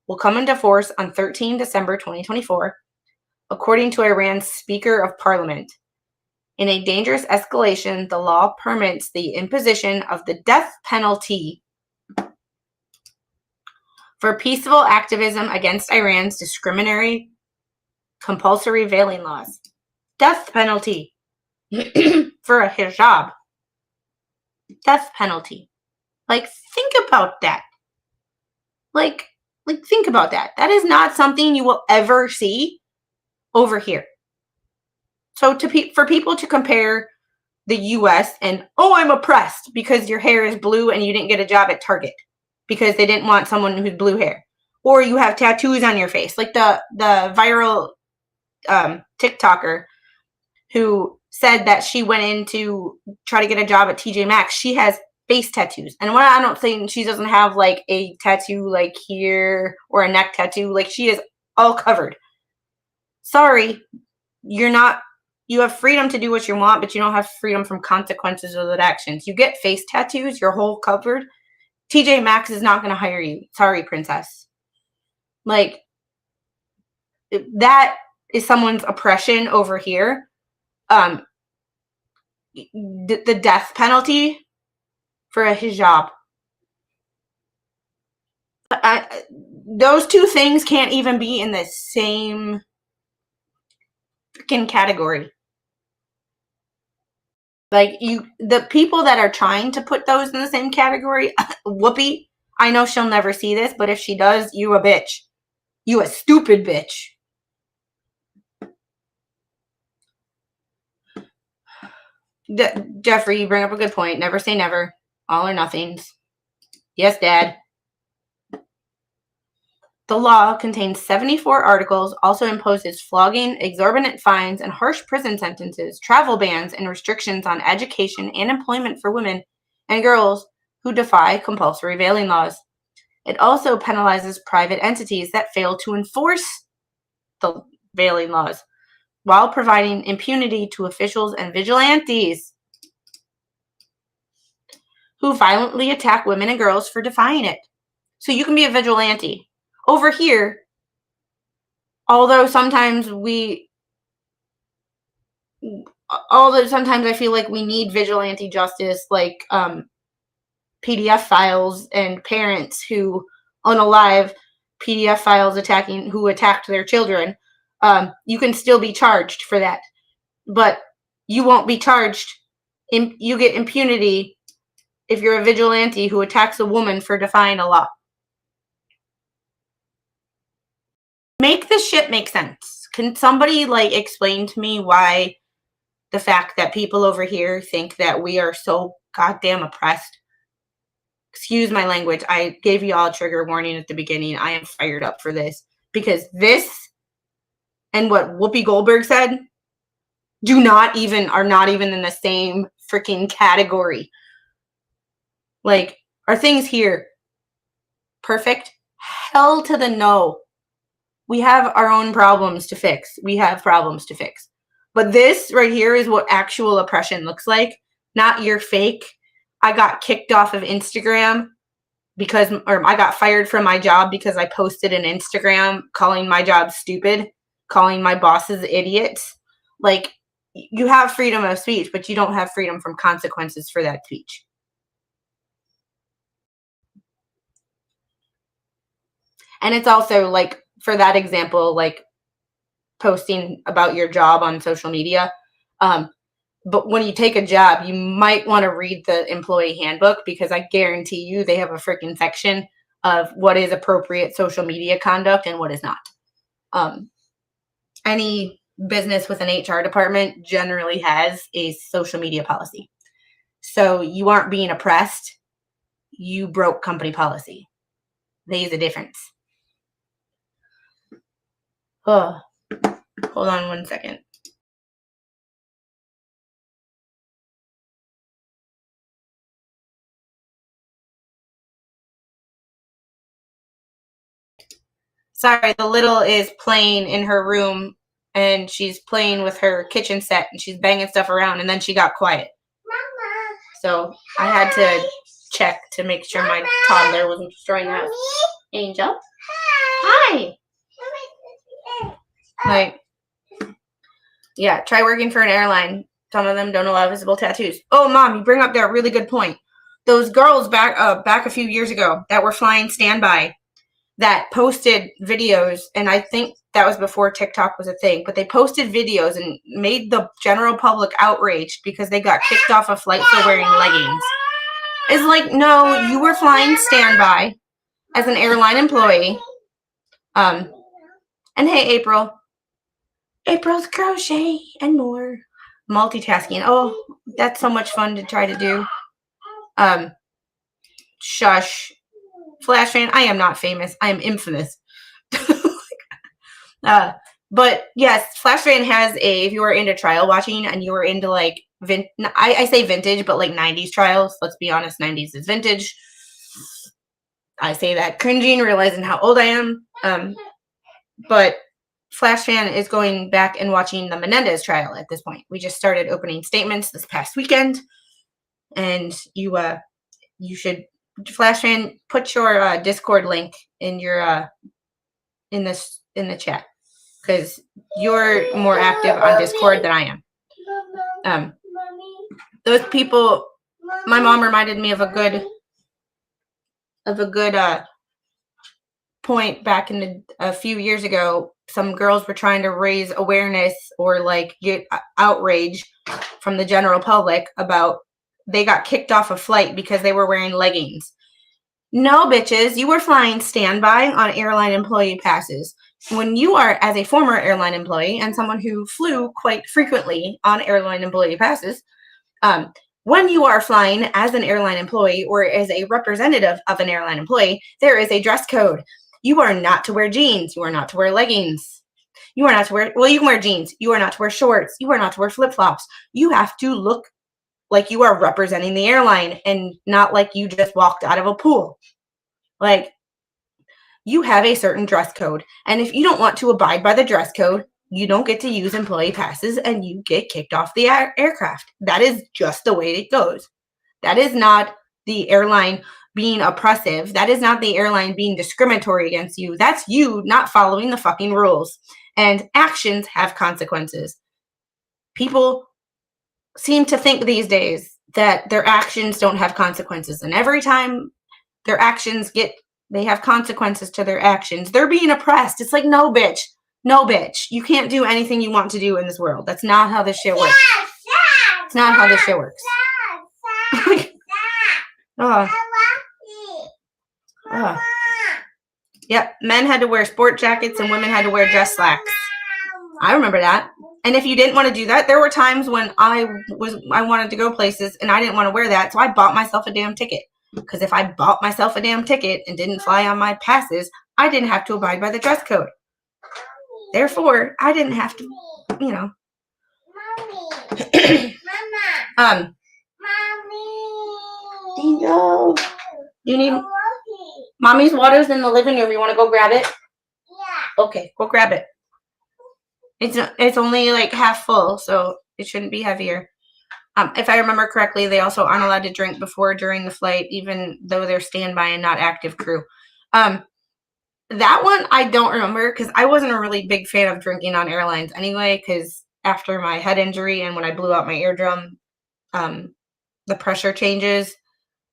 S2: will come into force on 13 December 2024, according to Iran's Speaker of Parliament. In a dangerous escalation, the law permits the imposition of the death penalty for peaceful activism against Iran's discriminatory compulsory veiling laws. Death penalty for a hijab. Death penalty. Like, think about that. Like think about that. That is not something you will ever see over here. So for people to compare the U.S. and, oh, I'm oppressed because your hair is blue and you didn't get a job at Target because they didn't want someone who's blue hair, or you have tattoos on your face, like the viral TikToker who said that she went in to try to get a job at TJ Maxx. She has face tattoos, and when I don't think she doesn't have like a tattoo like here or a neck tattoo, like she is all covered. Sorry, you're not. You have freedom to do what you want, but you don't have freedom from consequences of those actions. You get face tattoos, your whole covered. TJ Maxx is not going to hire you. Sorry, princess. Like, that is someone's oppression over here. The death penalty for a hijab. Those two things can't even be in the same freaking category. Like, the people that are trying to put those in the same category, Whoopi, I know she'll never see this, but if she does, you a bitch. You a stupid bitch. Jeffrey, you bring up a good point. Never say never. All or nothings. Yes, Dad. The law contains 74 articles, also imposes flogging, exorbitant fines, and harsh prison sentences, travel bans, and restrictions on education and employment for women and girls who defy compulsory veiling laws. It also penalizes private entities that fail to enforce the veiling laws, while providing impunity to officials and vigilantes who violently attack women and girls for defying it. So you can be a vigilante. Over here, although sometimes I feel like we need vigilante justice, like PDF files and parents who unalive PDF files who attacked their children, you can still be charged for that. But you won't be charged. You get impunity if you're a vigilante who attacks a woman for defying a law. Make this shit make sense. Can somebody explain to me why the fact that people over here think that we are so goddamn oppressed? Excuse my language. I gave you all a trigger warning at the beginning. I am fired up for this. Because this and what Whoopi Goldberg said are not even in the same freaking category. Are things here perfect? Hell to the no. We have our own problems to fix. But this right here is what actual oppression looks like, not your fake. I got kicked off of Instagram or I got fired from my job because I posted an Instagram calling my job stupid, calling my bosses idiots. You have freedom of speech, but you don't have freedom from consequences for that speech. And it's also for that example, posting about your job on social media. But when you take a job, you might want to read the employee handbook, because I guarantee you they have a freaking section of what is appropriate social media conduct and what is not. Any business with an HR department generally has a social media policy. So you aren't being oppressed. You broke company policy. There's a difference. Oh, hold on one second. Sorry, the little is playing in her room, and she's playing with her kitchen set, and she's banging stuff around, and then she got quiet. Mama. So I had to check to make sure my toddler wasn't destroying the house. Angel? Hi. Yeah, try working for an airline. Some of them don't allow visible tattoos. Oh, Mom, you bring up that really good point. Those girls back a few years ago that were flying standby that posted videos, and I think that was before TikTok was a thing, but they posted videos and made the general public outraged because they got kicked off a flight for wearing leggings. It's no, you were flying standby as an airline employee. And hey, April's crochet and more. Multitasking. Oh, that's so much fun to try to do. Shush. Flashfan, I am not famous. I am infamous. But yes, Flashfan has if you are into trial watching and you are into I say vintage, but 90s trials. Let's be honest, 90s is vintage. I say that cringing, realizing how old I am. But Flashfan is going back and watching the Menendez trial at this point. We just started opening statements this past weekend, and you should, Flashfan, put your Discord link in your in the chat, because you're more active on Discord than I am. Those people, my mom reminded me of a good point back in a few years ago. Some girls were trying to raise awareness or get outrage from the general public about they got kicked off a flight because they were wearing leggings. No, bitches, you were flying standby on airline employee passes. When you are, as a former airline employee and someone who flew quite frequently on airline employee passes, when you are flying as an airline employee or as a representative of an airline employee, there is a dress code. You are not to wear jeans. You are not to wear leggings. You are not to wear, well, you can wear jeans. You are not to wear shorts. You are not to wear flip-flops. You have to look like you are representing the airline and not like you just walked out of a pool. Like, you have a certain dress code. And if you don't want to abide by the dress code, you don't get to use employee passes and you get kicked off the aircraft. That is just the way it goes. That is not the airline being oppressive. That is not the airline being discriminatory against you. That's you not following the fucking rules. And actions have consequences. People seem to think these days that their actions don't have consequences. And every time their actions they have consequences to their actions, they're being oppressed. It's like, no, bitch. No, bitch. You can't do anything you want to do in this world. That's not how this shit works. It's not how this shit works. Yep, men had to wear sport jackets and women had to wear dress slacks. I remember that. And if you didn't want to do that, there were times when I wanted to go places and I didn't want to wear that, so I bought myself a damn ticket. Because if I bought myself a damn ticket and didn't fly on my passes, I didn't have to abide by the dress code. Therefore, I didn't have to, you know. Mommy. Dino. You need Mommy's water's in the living room. You want to go grab it? Yeah. Okay, go grab it. It's only like half full, so it shouldn't be heavier. If I remember correctly, they also aren't allowed to drink before or during the flight, even though they're standby and not active crew. That one I don't remember because I wasn't a really big fan of drinking on airlines anyway, because after my head injury and when I blew out my eardrum, the pressure changes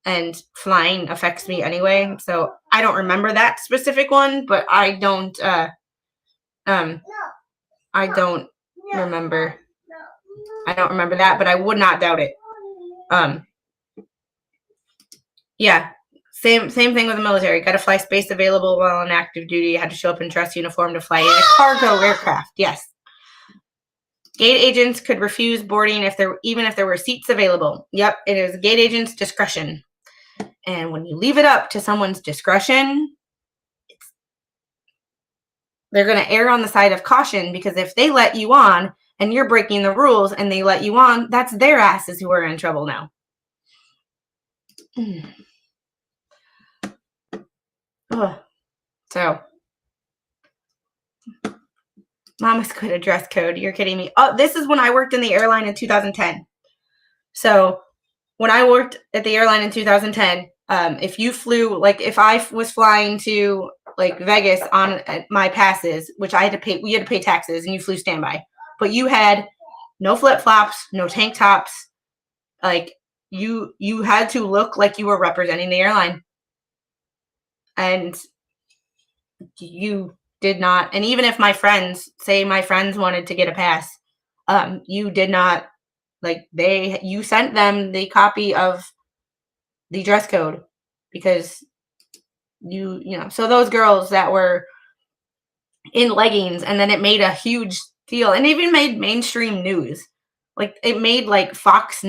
S2: and flying affects me anyway. So I don't remember that specific one, but I don't remember. I don't remember that, but I would not doubt it. Yeah. Same thing with the military. Got to fly space available while on active duty. You had to show up in dress uniform to fly in a cargo aircraft. Yes. Gate agents could refuse boarding even if there were seats available. Yep, it is gate agent's discretion. And when you leave it up to someone's discretion, they're going to err on the side of caution, because if they let you on and you're breaking the rules and they let you on, that's their asses who are in trouble now. So, Mama's good at dress code. You're kidding me. Oh, this is when I worked in the airline in 2010. So, when I worked at the airline in 2010, if you flew, like if I was flying to like Vegas on my passes, which I had to pay, we had to pay taxes, and you flew standby, but you had no flip-flops, no tank tops. Like you had to look like you were representing the airline. And you did not. And even if my friends wanted to get a pass, you did not, like you sent them the copy of the dress code, because you know, so those girls that were in leggings, and then it made a huge deal, and even made mainstream news. Like it made like Fox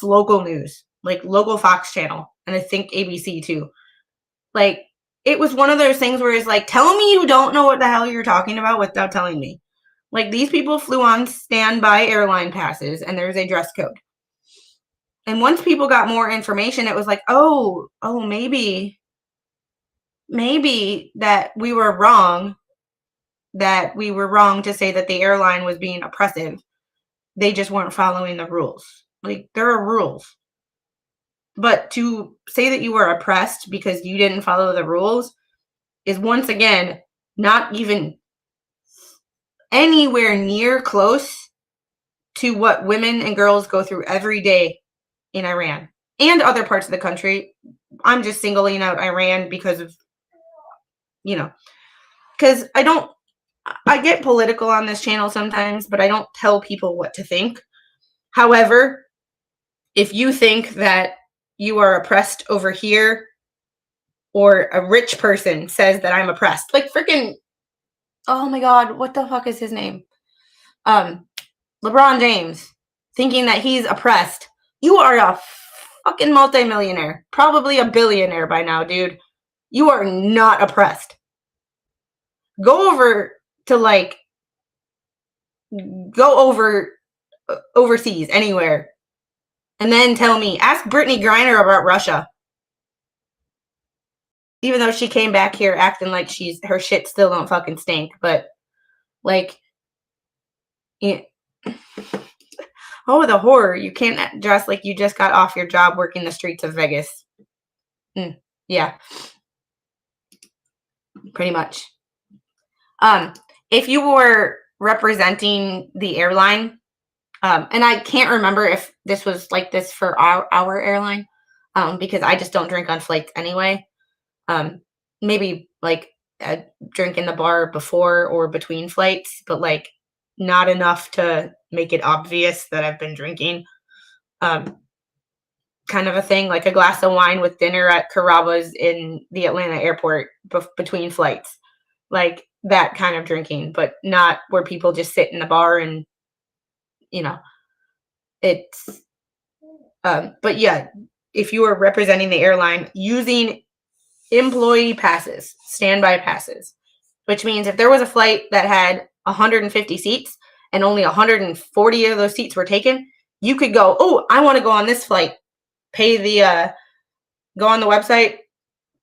S2: local news, like local Fox channel, and I think ABC too. Like it was one of those things where it's like, tell me you don't know what the hell you're talking about without telling me. Like these people flew on standby airline passes, and there's a dress code. And once people got more information, it was like, oh, maybe that we were wrong to say that the airline was being oppressive. They just weren't following the rules. Like, there are rules. But to say that you were oppressed because you didn't follow the rules is, once again, not even anywhere near close to what women and girls go through every day in Iran and other parts of the country. I'm just singling out Iran because of, you know, because I get political on this channel sometimes, but I don't tell people what to think. However, if you think that you are oppressed over here or a rich person says that I'm oppressed. Like freaking, oh my God, what the fuck is his name? LeBron James, thinking that he's oppressed. You are a fucking multimillionaire, probably a billionaire by now, dude. You are not oppressed. Go over to like, overseas, anywhere, and then tell me. Ask Brittany Griner about Russia. Even though she came back here acting like her shit still don't fucking stink, but like, yeah. Oh, the horror. You can't dress like you just got off your job working the streets of Vegas. Yeah. Pretty much. If you were representing the airline, and I can't remember if this was like this for our airline, because I just don't drink on flights anyway. Maybe like drink in the bar before or between flights, but like not enough to make it obvious that I've been drinking. Kind of a thing, like a glass of wine with dinner at Carrabba's in the Atlanta airport between flights. Like that kind of drinking, but not where people just sit in the bar and, it's, but yeah, if you are representing the airline using employee passes, standby passes, which means if there was a flight that had 150 seats and only 140 of those seats were taken, you could go, oh, I want to go on this flight, go on the website,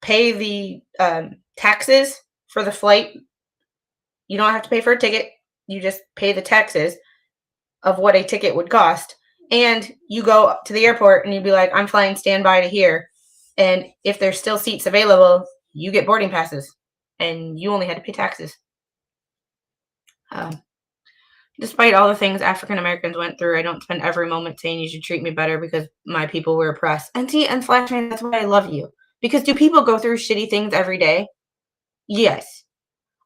S2: pay the taxes for the flight. You don't have to pay for a ticket. You just pay the taxes of what a ticket would cost. And you go to the airport and you'd be like, I'm flying standby to here. And if there's still seats available, you get boarding passes. And you only had to pay taxes. Despite all the things African Americans went through, I don't spend every moment saying you should treat me better because my people were oppressed. And Flashfan, that's why I love you. Because do people go through shitty things every day? Yes.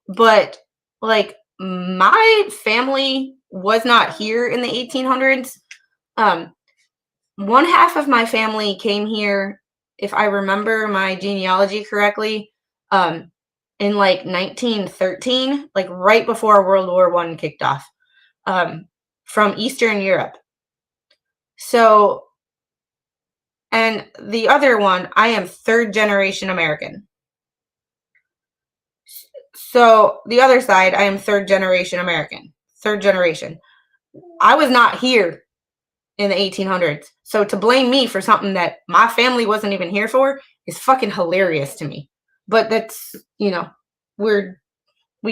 S2: But like my family was not here in the 1800s. One half of my family came here, if I remember my genealogy correctly, in like 1913, like right before World War I kicked off, from Eastern Europe. So, and the other one, I am third generation American. So the other side, I am third generation American. Third generation. I was not here in the 1800s. So to blame me for something that my family wasn't even here for is fucking hilarious to me. But that's, we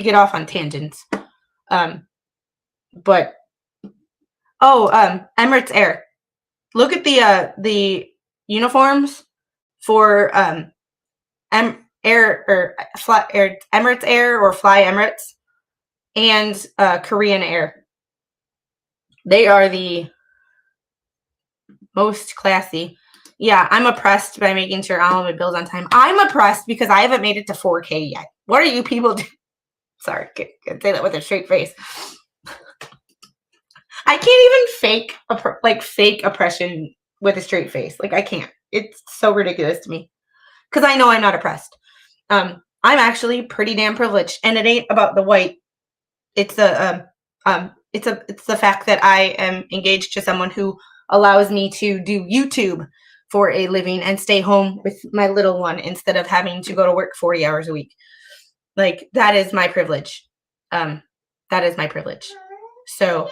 S2: get off on tangents. But Emirates Air. Look at the uniforms for Emirates Air or Fly Emirates and Korean Air. They are the most classy. Yeah, I'm oppressed by making sure all my bills on time. I'm oppressed because I haven't made it to 4K yet. What are you people doing? Sorry, can't say that with a straight face. I can't even fake oppression with a straight face. Like I can't. It's so ridiculous to me because I know I'm not oppressed. I'm actually pretty damn privileged, and it ain't about the white. It's the fact that I am engaged to someone who allows me to do YouTube for a living and stay home with my little one instead of having to go to work 40 hours a week. Like that is my privilege. That is my privilege. So,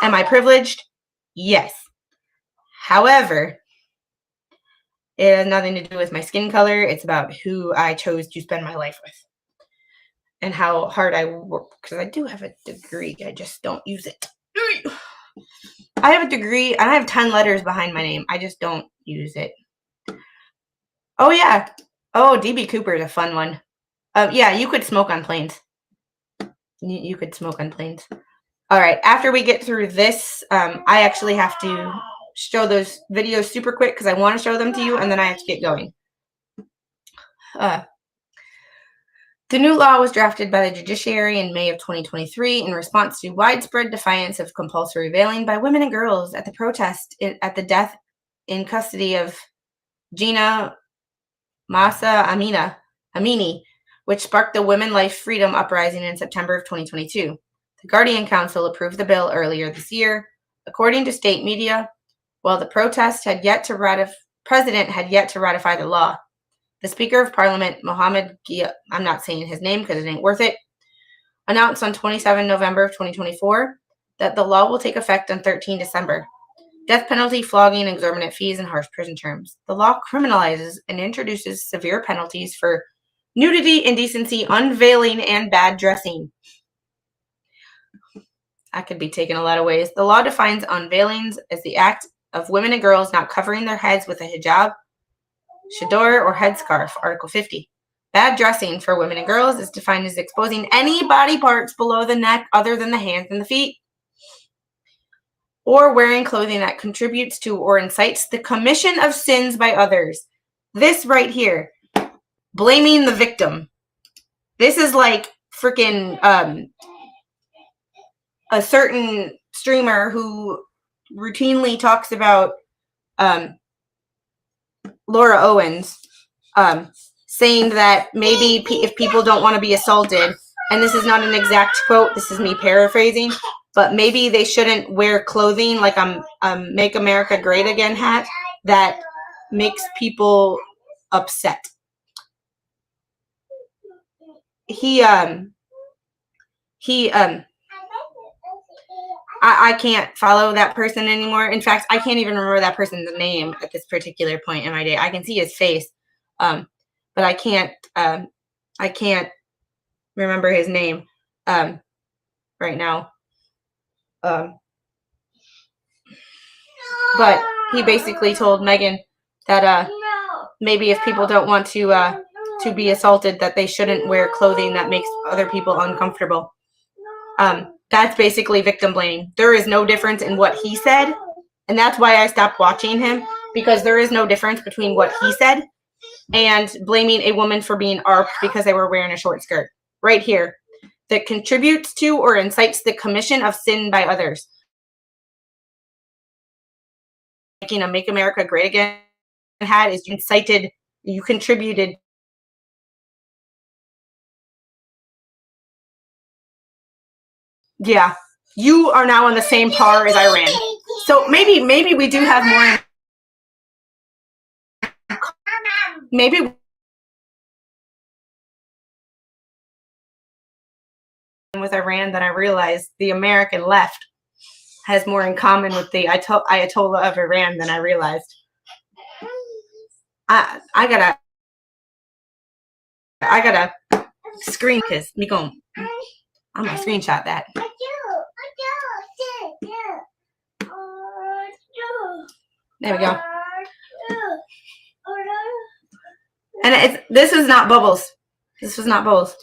S2: am I privileged? Yes. However, it has nothing to do with my skin color. It's about who I chose to spend my life with and how hard I work. Because I do have a degree. I just don't use it. I have a degree and I have 10 letters behind my name. I just don't use it. Oh, yeah. Oh, DB Cooper is a fun one. Yeah, you could smoke on planes. You could smoke on planes. All right. After we get through this, I actually have to show those videos super quick because I want to show them to you and then I have to get going. The new law was drafted by the judiciary in May of 2023 in response to widespread defiance of compulsory veiling by women and girls at the protest at the death in custody of Gina Masa Amini, which sparked the Women Life Freedom Uprising in September of 2022. The Guardian Council approved the bill earlier this year. According to state media, while the protest president had yet to ratify the law, the Speaker of Parliament, Mohammed Ghia, I'm not saying his name because it ain't worth it, announced on 27 November of 2024 that the law will take effect on 13 December. Death penalty, flogging, exorbitant fees, and harsh prison terms. The law criminalizes and introduces severe penalties for nudity, indecency, unveiling, and bad dressing. That could be taken a lot of ways. The law defines unveilings as the act of women and girls not covering their heads with a hijab, chador, or headscarf, Article 50. Bad dressing for women and girls is defined as exposing any body parts below the neck other than the hands and the feet, or wearing clothing that contributes to or incites the commission of sins by others. This right here, blaming the victim. This is like freaking a certain streamer who routinely talks about Laura Owens saying that maybe if people don't want to be assaulted, and this is not an exact quote, this is me paraphrasing, but maybe they shouldn't wear clothing like Make America Great Again hat that makes people upset. I can't follow that person anymore. In fact, I can't even remember that person's name at this particular point in my day. I can see his face, but I can't remember his name right now. But he basically told Megan that maybe if people don't want to be assaulted, that they shouldn't wear clothing that makes other people uncomfortable. That's basically victim blaming. There is no difference in what he said, and that's why I stopped watching him, because there is no difference between what he said and blaming a woman for being ARPed because they were wearing a short skirt. Right here. That contributes to or incites the commission of sin by others. Making a Make America Great Again hat is you contributed. Yeah, you are now on the same par as Iran. So maybe we do have more. Maybe with Iran than I realized. The American left has more in common with the Ayatollah of Iran than I realized. I gotta screen because I'm gonna screenshot that. There we go. And this is not bubbles. This was not bubbles.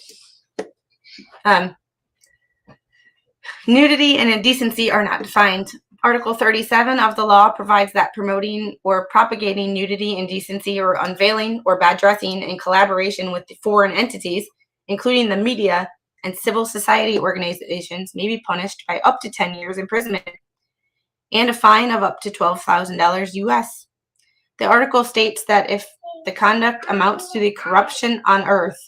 S2: Nudity and indecency are not defined. Article 37 of the law provides that promoting or propagating nudity, indecency, or unveiling or bad dressing in collaboration with the foreign entities, including the media and civil society organizations, may be punished by up to 10 years imprisonment and a fine of up to $12,000 US. The article states that if the conduct amounts to the corruption on earth,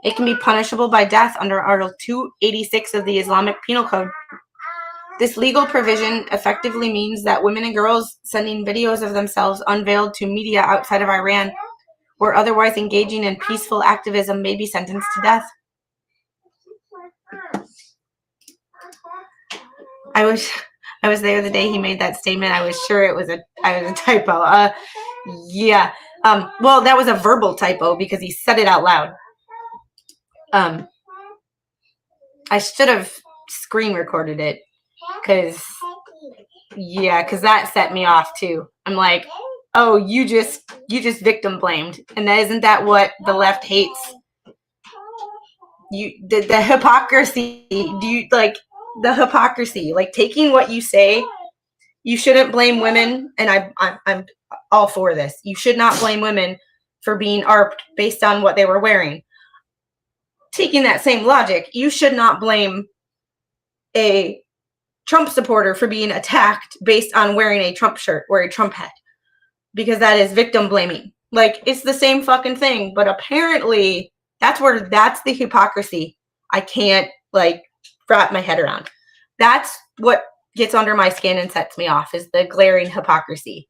S2: it can be punishable by death under Article 286 of the Islamic Penal Code. This legal provision effectively means that women and girls sending videos of themselves unveiled to media outside of Iran or otherwise engaging in peaceful activism may be sentenced to death. I was there the day he made that statement. I was sure it was a typo. Yeah. Well, that was a verbal typo because he said it out loud. I should have screen recorded it because that set me off too. I'm like, oh, you just victim blamed, and isn't that what the left hates? The hypocrisy. Do you like the hypocrisy? Like taking what you say, you shouldn't blame women, and I'm all for this. You should not blame women for being ARPed based on what they were wearing. Taking that same logic, you should not blame a Trump supporter for being attacked based on wearing a Trump shirt or a Trump hat, because that is victim blaming. Like, it's the same fucking thing. But apparently, that's the hypocrisy I can't, like, wrap my head around. That's what gets under my skin and sets me off, is the glaring hypocrisy.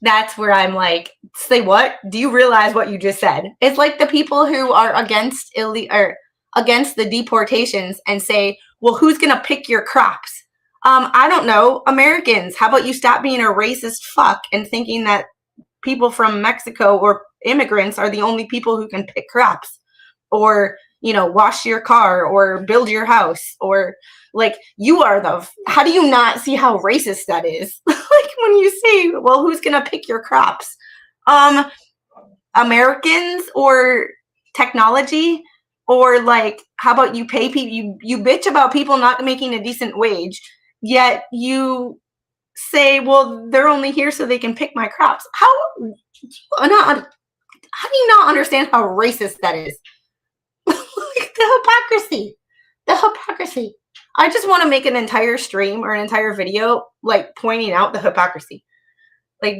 S2: That's where I'm like, say what? Do you realize what you just said? It's like the people who are against the deportations and say, well, who's gonna pick your crops? I don't know, Americans. How about you stop being a racist fuck and thinking that people from Mexico or immigrants are the only people who can pick crops, or, you know, wash your car or build your house, or like, you are how do you not see how racist that is? Like, when you say, well, who's gonna pick your crops? Americans or technology? Or like, how about you pay people, you bitch about people not making a decent wage, yet you say, well, they're only here so they can pick my crops. How do you not understand how racist that is? The hypocrisy. I just want to make an entire stream or an entire video, like, pointing out the hypocrisy. Like,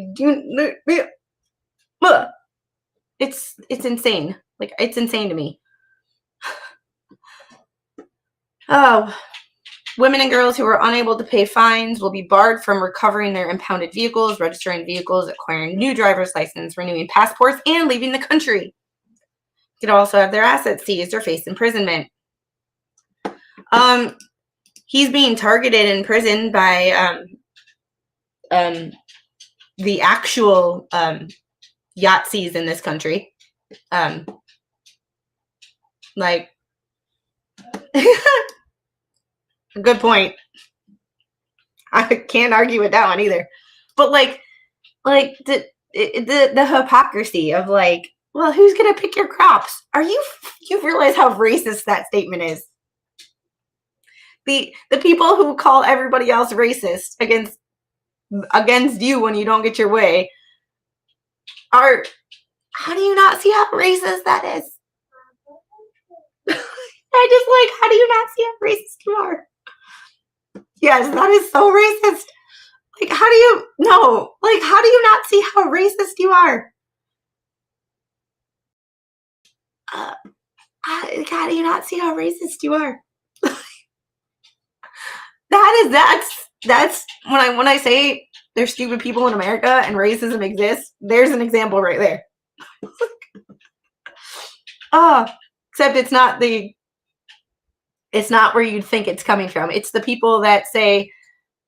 S2: it's insane. Like, it's insane to me. Oh, women and girls who are unable to pay fines will be barred from recovering their impounded vehicles, registering vehicles, acquiring new driver's license, renewing passports, and leaving the country. They could also have their assets seized or face imprisonment. He's being targeted in prison by the actual Yahtzees in this country. Like, good point. I can't argue with that one either. But like the hypocrisy of like, well, who's gonna pick your crops? You realize how racist that statement is? The people who call everybody else racist against you when you don't get your way are, how do you not see how racist that is? I just like, how do you not see how racist you are? Yes, that is so racist. Like, how do you not see how racist you are? How do you not see how racist you are? That's when I say there's stupid people in America and racism exists, there's an example right there. Except it's not where you'd think it's coming from. It's the people that say,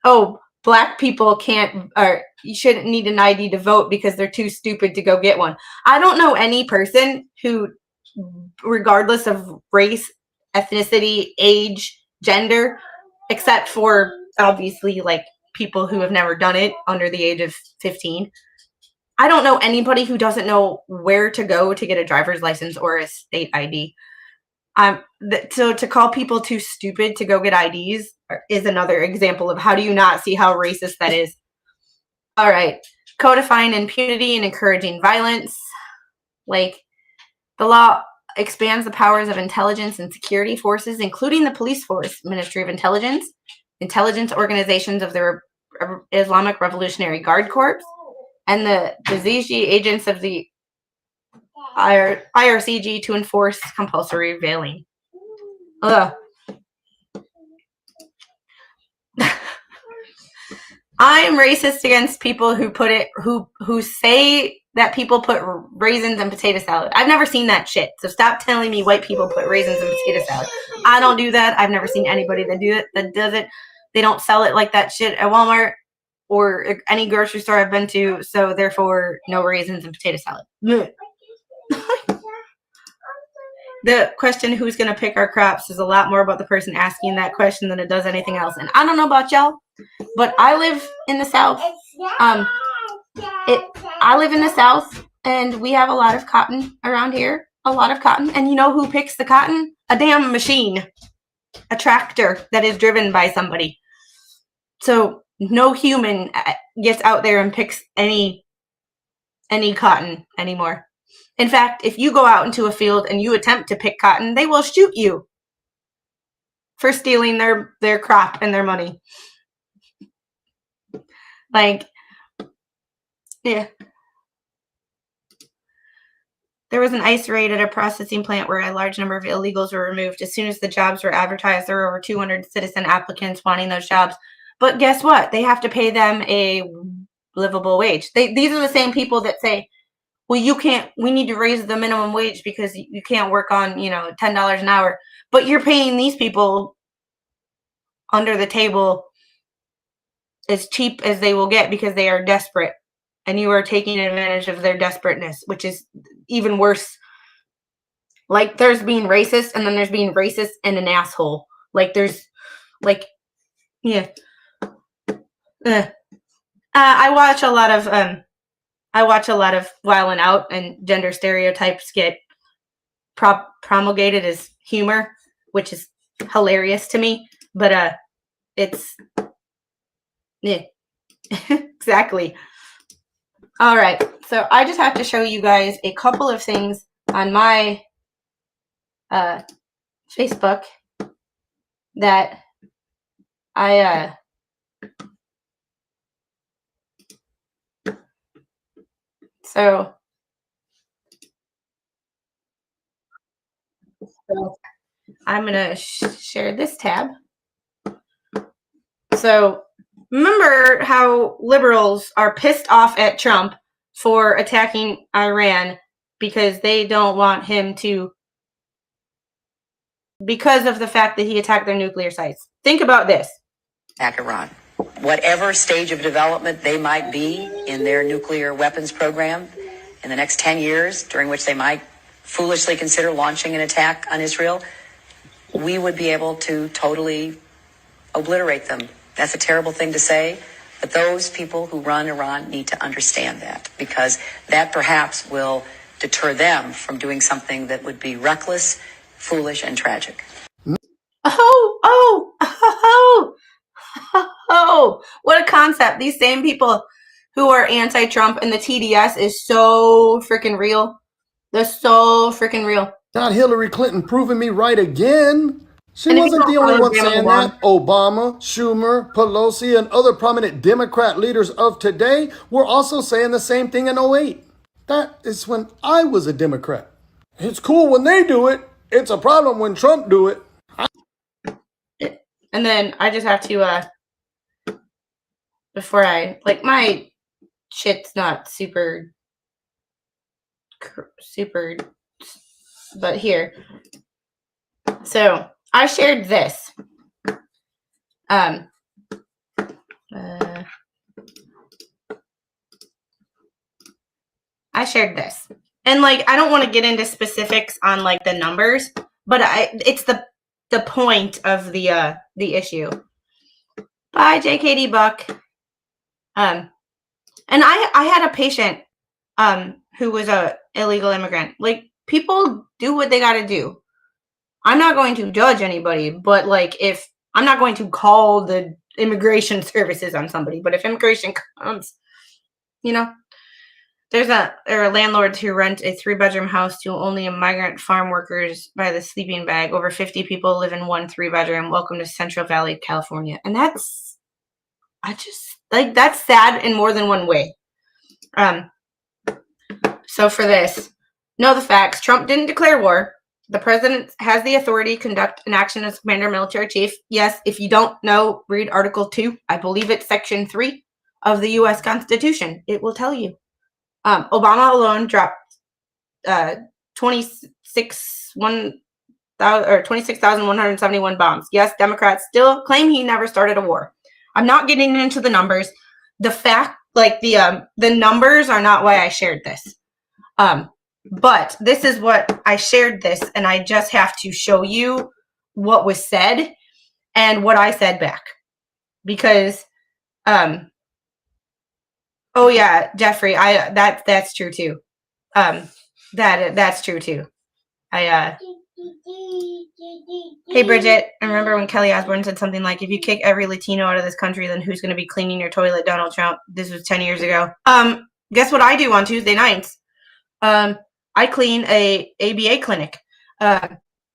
S2: oh, black people you shouldn't need an ID to vote because they're too stupid to go get one. I don't know any person who, regardless of race, ethnicity, age, gender, except for obviously like people who have never done it under the age of 15. I don't know anybody who doesn't know where to go to get a driver's license or a state ID. So to call people too stupid to go get IDs is another example of how do you not see how racist that is. All right. Codifying impunity and encouraging violence. Like, the law expands the powers of intelligence and security forces, including the police force, Ministry of Intelligence, intelligence organizations of the Islamic Revolutionary Guard Corps, and the Basiji agents of the IRCG to enforce compulsory veiling. Ugh. I am racist against people who say that people put raisins in potato salad. I've never seen that shit. So stop telling me white people put raisins in potato salad. I don't do that. I've never seen anybody that does it. They don't sell it like that shit at Walmart or any grocery store I've been to. So therefore, no raisins in potato salad. The question, who's going to pick our crops, is a lot more about the person asking that question than it does anything else. And I don't know about y'all, but I live in the South. I live in the South, and we have a lot of cotton around here. A lot of cotton. And you know who picks the cotton? A damn machine. A tractor that is driven by somebody. So no human gets out there and picks any cotton anymore. In fact, if you go out into a field and you attempt to pick cotton, they will shoot you for stealing their crop and their money. Like, Yeah. There was an ICE raid at a processing plant where a large number of illegals were removed. As soon as the jobs were advertised, there were over 200 citizen applicants wanting those jobs. But guess what? They have to pay them a livable wage. These are the same people that say, well, we need to raise the minimum wage because you can't work on, $10 an hour. But you're paying these people under the table as cheap as they will get because they are desperate. And you are taking advantage of their desperateness, which is even worse. Like, there's being racist, and then there's being racist and an asshole. Like, there's, like, yeah. I watch a lot of Wild 'N Out, and gender stereotypes get promulgated as humor, which is hilarious to me. But it's, yeah, exactly. All right, so I just have to show you guys a couple of things on my Facebook that I so I'm gonna share this tab. So remember how liberals are pissed off at Trump for attacking Iran because they don't want him to, because of the fact that he attacked their nuclear sites. Think about this.
S4: Attack Iran. Whatever stage of development they might be in their nuclear weapons program in the next 10 years, during which they might foolishly consider launching an attack on Israel, we would be able to totally obliterate them. That's a terrible thing to say, but those people who run Iran need to understand that, because that perhaps will deter them from doing something that would be reckless, foolish, and tragic.
S2: Oh, what a concept. These same people who are anti-Trump, and the TDS is so freaking real. They're so freaking real.
S5: Not Hillary Clinton proving me right again. She wasn't the only one saying that. Obama, Schumer, Pelosi, and other prominent Democrat leaders of today were also saying the same thing in 2008. That is when I was a Democrat. It's cool when they do it. It's a problem when Trump do it.
S2: And then I just have to, before my shit's not super, but here. So I shared this. I shared this. And I don't want to get into specifics on the numbers, but it's the point of the issue. By JKD Buck. And I had a patient who was a illegal immigrant. People do what they got to do. I'm not going to judge anybody, but if I'm not going to call the immigration services on somebody, but if immigration comes, there are landlords who rent a 3-bedroom house to only migrant farm workers by the sleeping bag. Over 50 people live in one 3-bedroom. Welcome to Central Valley, California. And that's sad in more than one way. So for this, know the facts. Trump didn't declare war. The president has the authority to conduct an action as commander military chief. Yes, if you don't know, read Article 2. I believe it's Section 3 of the U.S. Constitution. It will tell you. Obama alone dropped 26,171 bombs. Yes, Democrats still claim he never started a war. I'm not getting into the numbers. The fact, the numbers are not why I shared this. But this is what I shared this, and I just have to show you what was said and what I said back. Because, oh yeah, Jeffrey, that's true too. That's true too. Hey Bridget, I remember when Kelly Osbourne said something like, if you kick every Latino out of this country, then who's going to be cleaning your toilet, Donald Trump? This was 10 years ago. Guess what I do on Tuesday nights? I clean a ABA clinic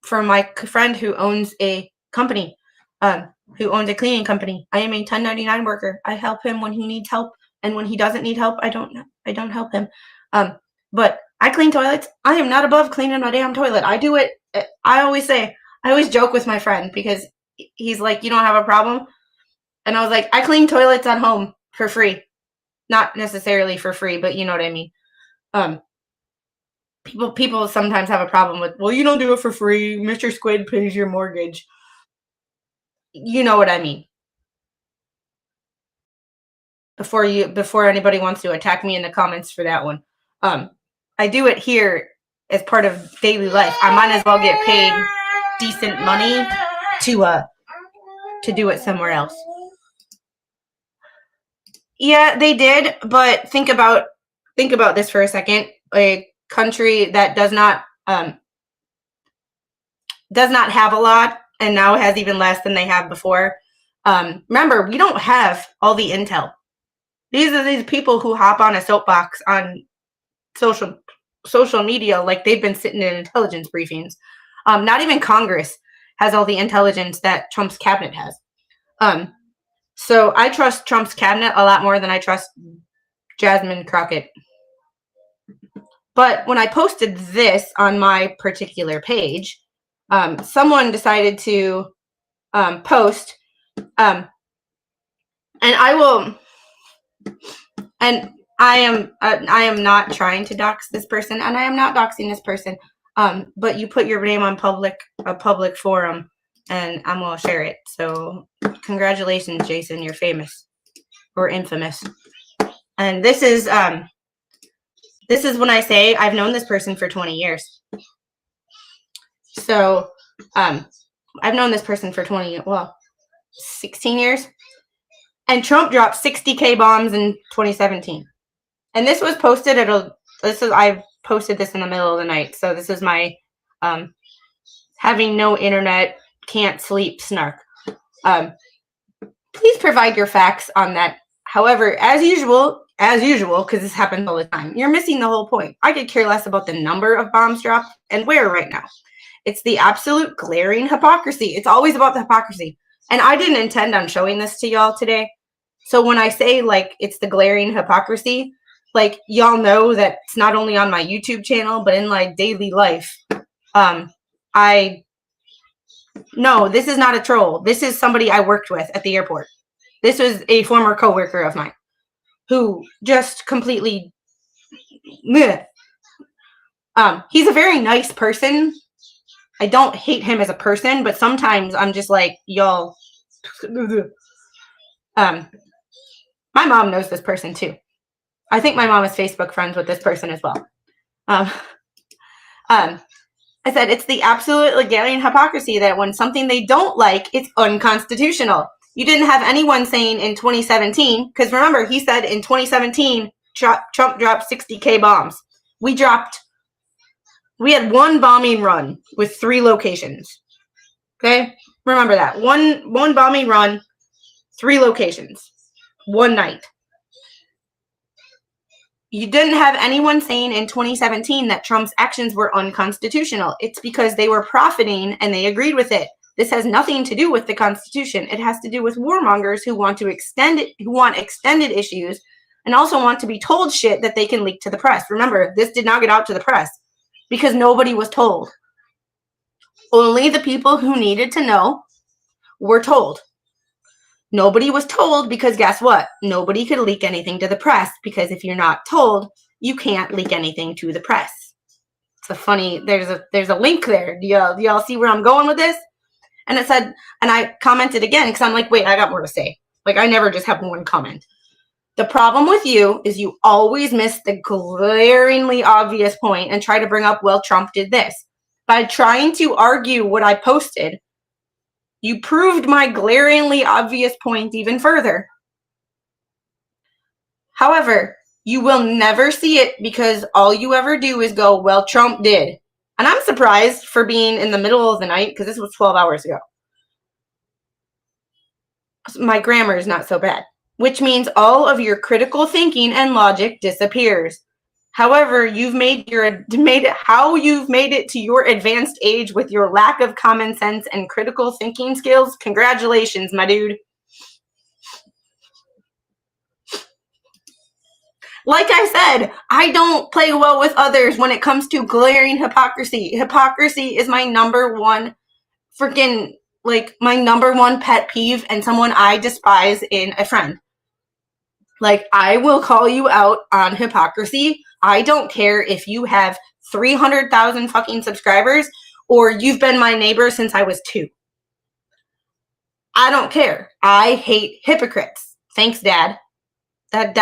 S2: for my friend who owns a company, who owns a cleaning company. I am a 1099 worker. I help him when he needs help, And when he doesn't need help, I don't help him. But I clean toilets. I am not above cleaning my damn toilet. I do it. I always joke with my friend because he's like, you don't have a problem? And I was like, I clean toilets at home for free. Not necessarily for free, but you know what I mean. People sometimes have a problem with, well, you don't do it for free. Mr. Squid pays your mortgage. You know what I mean. Before anybody wants to attack me in the comments for that one. I do it here as part of daily life. I might as well get paid decent money to do it somewhere else. Yeah, they did, but think about this for a second. A country that does not have a lot and now has even less than they have before. Remember, we don't have all the intel. These are these people who hop on a soapbox on social media like they've been sitting in intelligence briefings. Not even Congress has all the intelligence that Trump's cabinet has. So I trust Trump's cabinet a lot more than I trust Jasmine Crockett. But when I posted this on my particular page, someone decided to post, and I am not trying to dox this person, and I am not doxing this person. But you put your name on a public forum, and I'm gonna share it. So congratulations, Jason, you're famous or infamous. And this is when I say I've known this person for 20 years. So I've known this person for 16 years. And Trump dropped 60K bombs in 2017. And this was posted I posted this in the middle of the night. So this is my having no internet, can't sleep snark. Please provide your facts on that. However, as usual, because this happens all the time, you're missing the whole point. I could care less about the number of bombs dropped and where right now. It's the absolute glaring hypocrisy. It's always about the hypocrisy. And I didn't intend on showing this to y'all today. So when I say, like, it's the glaring hypocrisy, like, y'all know that it's not only on my YouTube channel, but in, like, daily life. No, this is not a troll. This is somebody I worked with at the airport. This was a former coworker of mine who just completely... he's a very nice person. I don't hate him as a person, but sometimes I'm just like, y'all... my mom knows this person too. I think my mom is Facebook friends with this person as well. I said it's the absolute glaring hypocrisy that when something they don't like, it's unconstitutional. You didn't have anyone saying in 2017, because remember, he said in 2017, Trump dropped 60K bombs. We had one bombing run with 3 locations. Okay? Remember that. One bombing run, 3 locations. One night. You didn't have anyone saying in 2017 that Trump's actions were unconstitutional. It's because they were profiting and they agreed with it. This has nothing to do with the Constitution. It has to do with warmongers who want to extended issues and also want to be told shit that they can leak to the press. Remember, this did not get out to the press because nobody was told. Only the people who needed to know were told. Nobody was told because guess what? Nobody could leak anything to the press because if you're not told, you can't leak anything to the press. It's a funny, there's a link there. Do y'all see where I'm going with this? And it said, and I commented again because I'm like, wait, I got more to say. Like, I never just have one comment. The problem with you is you always miss the glaringly obvious point and try to bring up, well, Trump did this. By trying to argue what I posted, you proved my glaringly obvious point even further. However, you will never see it because all you ever do is go, well, Trump did. And I'm surprised for being in the middle of the night because this was 12 hours ago. My grammar is not so bad, which means all of your critical thinking and logic disappears. However, you've made it to your advanced age with your lack of common sense and critical thinking skills. Congratulations, my dude. Like I said, I don't play well with others when it comes to glaring hypocrisy. Hypocrisy is my number one freaking, like, my number one pet peeve and someone I despise in a friend. Like, I will call you out on hypocrisy. I don't care if you have 300,000 fucking subscribers or you've been my neighbor since I was 2. I don't care. I hate hypocrites. Thanks, Dad. That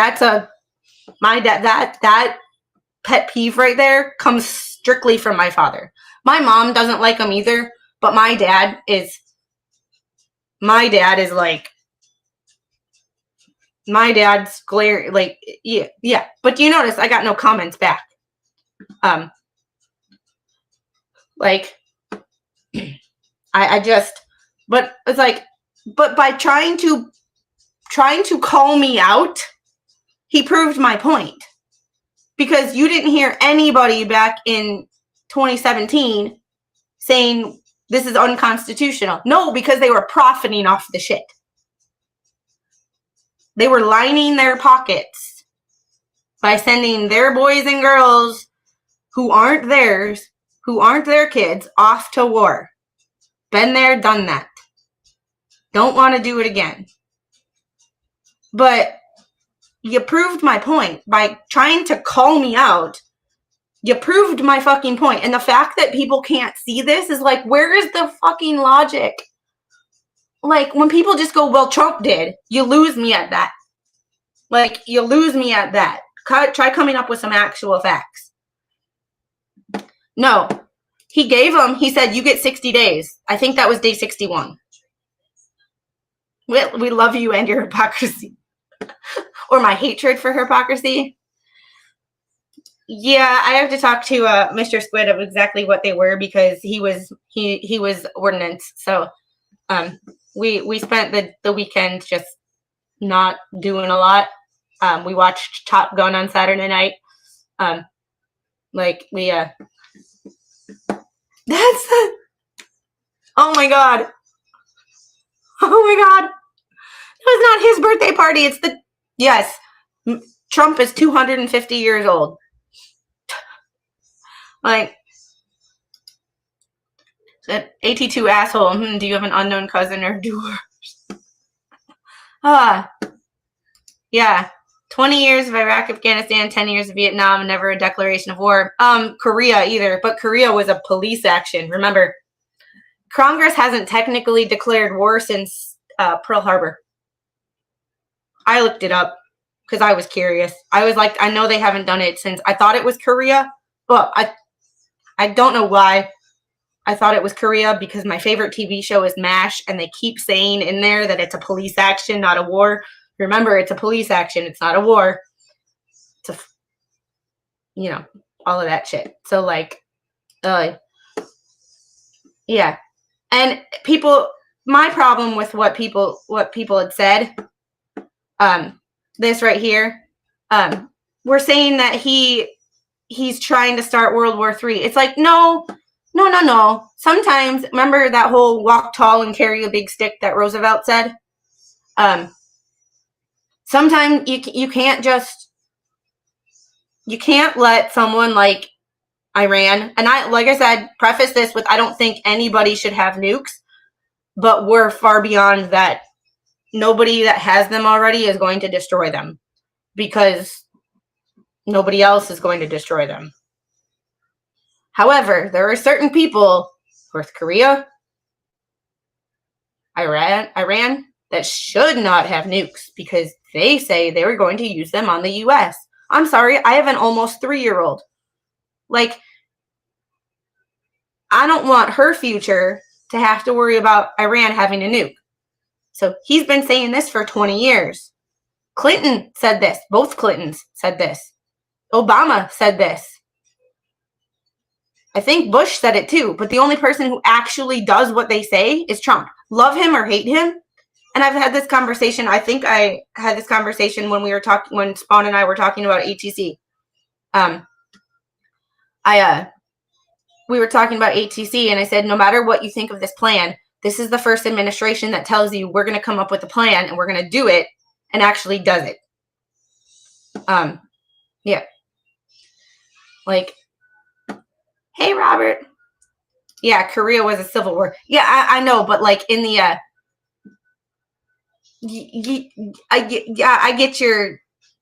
S2: pet peeve right there comes strictly from my father. My mom doesn't like him either, but my dad is like, my dad's glare, like, yeah. But you notice I got no comments back. Like, I just, but it's like, but by trying to call me out, he proved my point. Because you didn't hear anybody back in 2017 saying this is unconstitutional. No, because they were profiting off the shit. They were lining their pockets by sending their boys and girls who aren't theirs, who aren't their kids, off to war. Been there, done that. Don't want to do it again. But you proved my point by trying to call me out. You proved my fucking point. And the fact that people can't see this is like, where is the fucking logic? Like, when people just go, well, Trump did, you lose me at that. Like, you lose me at that. Try coming up with some actual facts. No. He said, you get 60 days. I think that was day 61. We love you and your hypocrisy. Or my hatred for hypocrisy. Yeah, I have to talk to Mr. Squid of exactly what they were, because he was ordinance. So we spent the weekend just not doing a lot. We watched Top Gun on Saturday night. Oh my god. It was not his birthday party. Yes. Trump is 250 years old. Like, that AT2 asshole. Do you have an unknown cousin or doers? Yeah. 20 years of Iraq, Afghanistan, 10 years of Vietnam, never a declaration of war. Korea either, but Korea was a police action. Remember, Congress hasn't technically declared war since Pearl Harbor. I looked it up because I was curious. I was like, I know they haven't done it since. I thought it was Korea, but I don't know why I thought it was Korea, because my favorite TV show is MASH, and they keep saying in there that it's a police action, not a war. Remember, it's a police action. It's not a war. It's all of that shit. So, like, yeah. And my problem with what people had said, this right here, we're saying that he's trying to start World War III. It's like, no. Sometimes, remember that whole walk tall and carry a big stick that Roosevelt said? Sometimes you can't let someone like Iran, and like I said, preface this with, I don't think anybody should have nukes, but we're far beyond that. Nobody that has them already is going to destroy them, because nobody else is going to destroy them. However, there are certain people, North Korea, Iran, that should not have nukes, because they say they were going to use them on the U.S. I'm sorry, I have an almost 3-year-old. Like, I don't want her future to have to worry about Iran having a nuke. So he's been saying this for 20 years. Clinton said this. Both Clintons said this. Obama said this. I think Bush said it too, but the only person who actually does what they say is Trump. Love him or hate him. And I've had this conversation. I think I had this conversation when when Spawn and I were talking about ATC. We were talking about ATC, and I said, no matter what you think of this plan, this is the first administration that tells you we're going to come up with a plan and we're going to do it, and actually does it. Yeah. Like, hey, Robert. Yeah, Korea was a civil war. Yeah, I know, but like in the, I get your,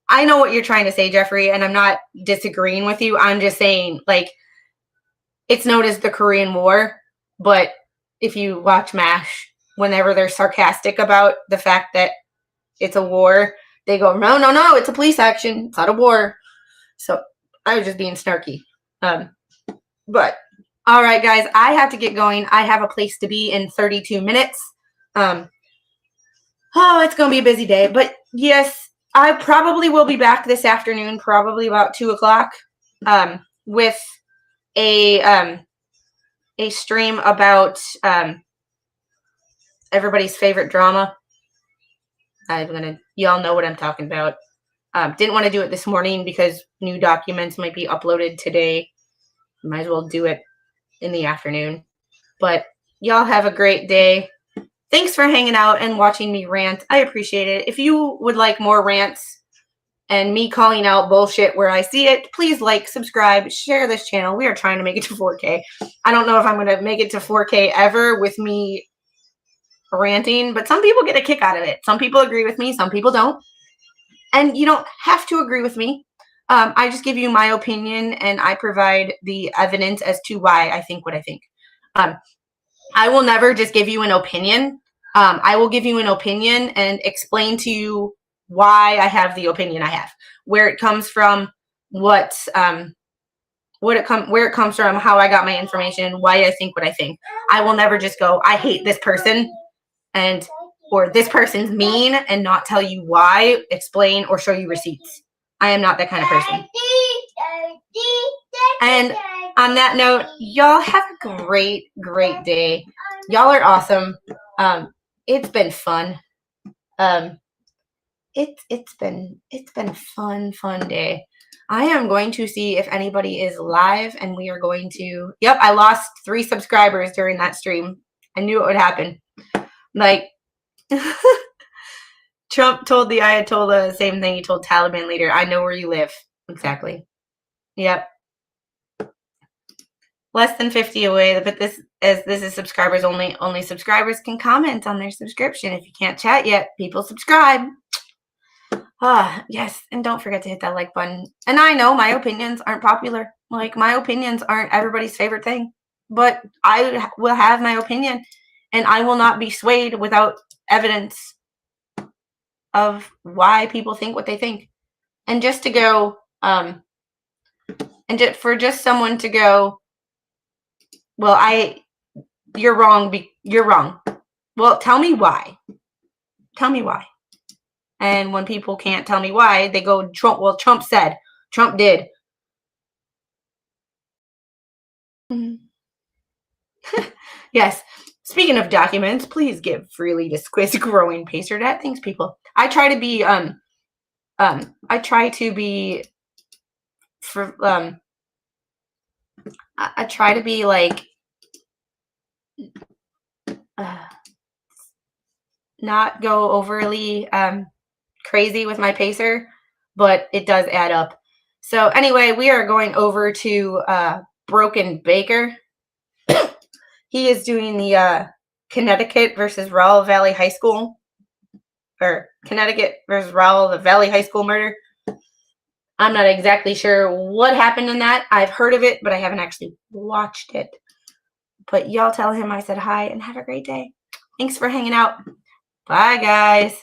S2: I know what you're trying to say, Jeffrey, and I'm not disagreeing with you. I'm just saying, like, it's known as the Korean War, but if you watch MASH, whenever they're sarcastic about the fact that it's a war, they go, no, it's a police action. It's not a war. So I was just being snarky. But all right, guys, I have to get going. I have a place to be in 32 minutes. Oh, it's going to be a busy day. But yes, I probably will be back this afternoon, probably about 2 o'clock, with a stream about everybody's favorite drama. Y'all know what I'm talking about. Didn't want to do it this morning because new documents might be uploaded today. Might as well do it in the afternoon. But y'all have a great day. Thanks for hanging out and watching me rant. I appreciate it. If you would like more rants and me calling out bullshit where I see it, please like, subscribe, share this channel. We are trying to make it to 4K. I don't know if I'm going to make it to 4K ever with me ranting, but some people get a kick out of it. Some people agree with me, some people don't. And you don't have to agree with me. I just give you my opinion and I provide the evidence as to why I think what I think. I will never just give you an opinion. I will give you an opinion and explain to you why I have the opinion I have, where it comes from, where it comes from, how I got my information, why I think what I think. I will never just go, I hate this person or this person's mean and not tell you why, explain, or show you receipts. I am not that kind of person. And on that note, y'all have a great, great day. Y'all are awesome. It's been fun. It's been a fun day. I am going to see if anybody is live, and we are going to. Yep, I lost 3 subscribers during that stream. I knew it would happen. Like, Trump told the Ayatollah the same thing he told Taliban leader. I know where you live. Exactly. Yep. Less than 50 away, but this is subscribers only. Only subscribers can comment on their subscription. If you can't chat yet, people subscribe. Yes, and don't forget to hit that like button. And I know my opinions aren't popular. Like, my opinions aren't everybody's favorite thing. But I will have my opinion, and I will not be swayed without evidence of why people think what they think. And just to go, for just someone to go, well, you're wrong. You're wrong. Well, tell me why. Tell me why. And when people can't tell me why, they go, Trump. Well, Trump said. Trump did. Yes. Speaking of documents, please give freely to Squiz Growing Pacer Dad. Thanks, people. I try to be like not go overly crazy with my pacer, but it does add up. So anyway, we are going over to Broken Baker. He is doing the Connecticut versus Rowell Valley High School, or Connecticut versus Rowell Valley High School murder. I'm not exactly sure what happened in that. I've heard of it, but I haven't actually watched it. But y'all tell him I said hi and have a great day. Thanks for hanging out. Bye, guys.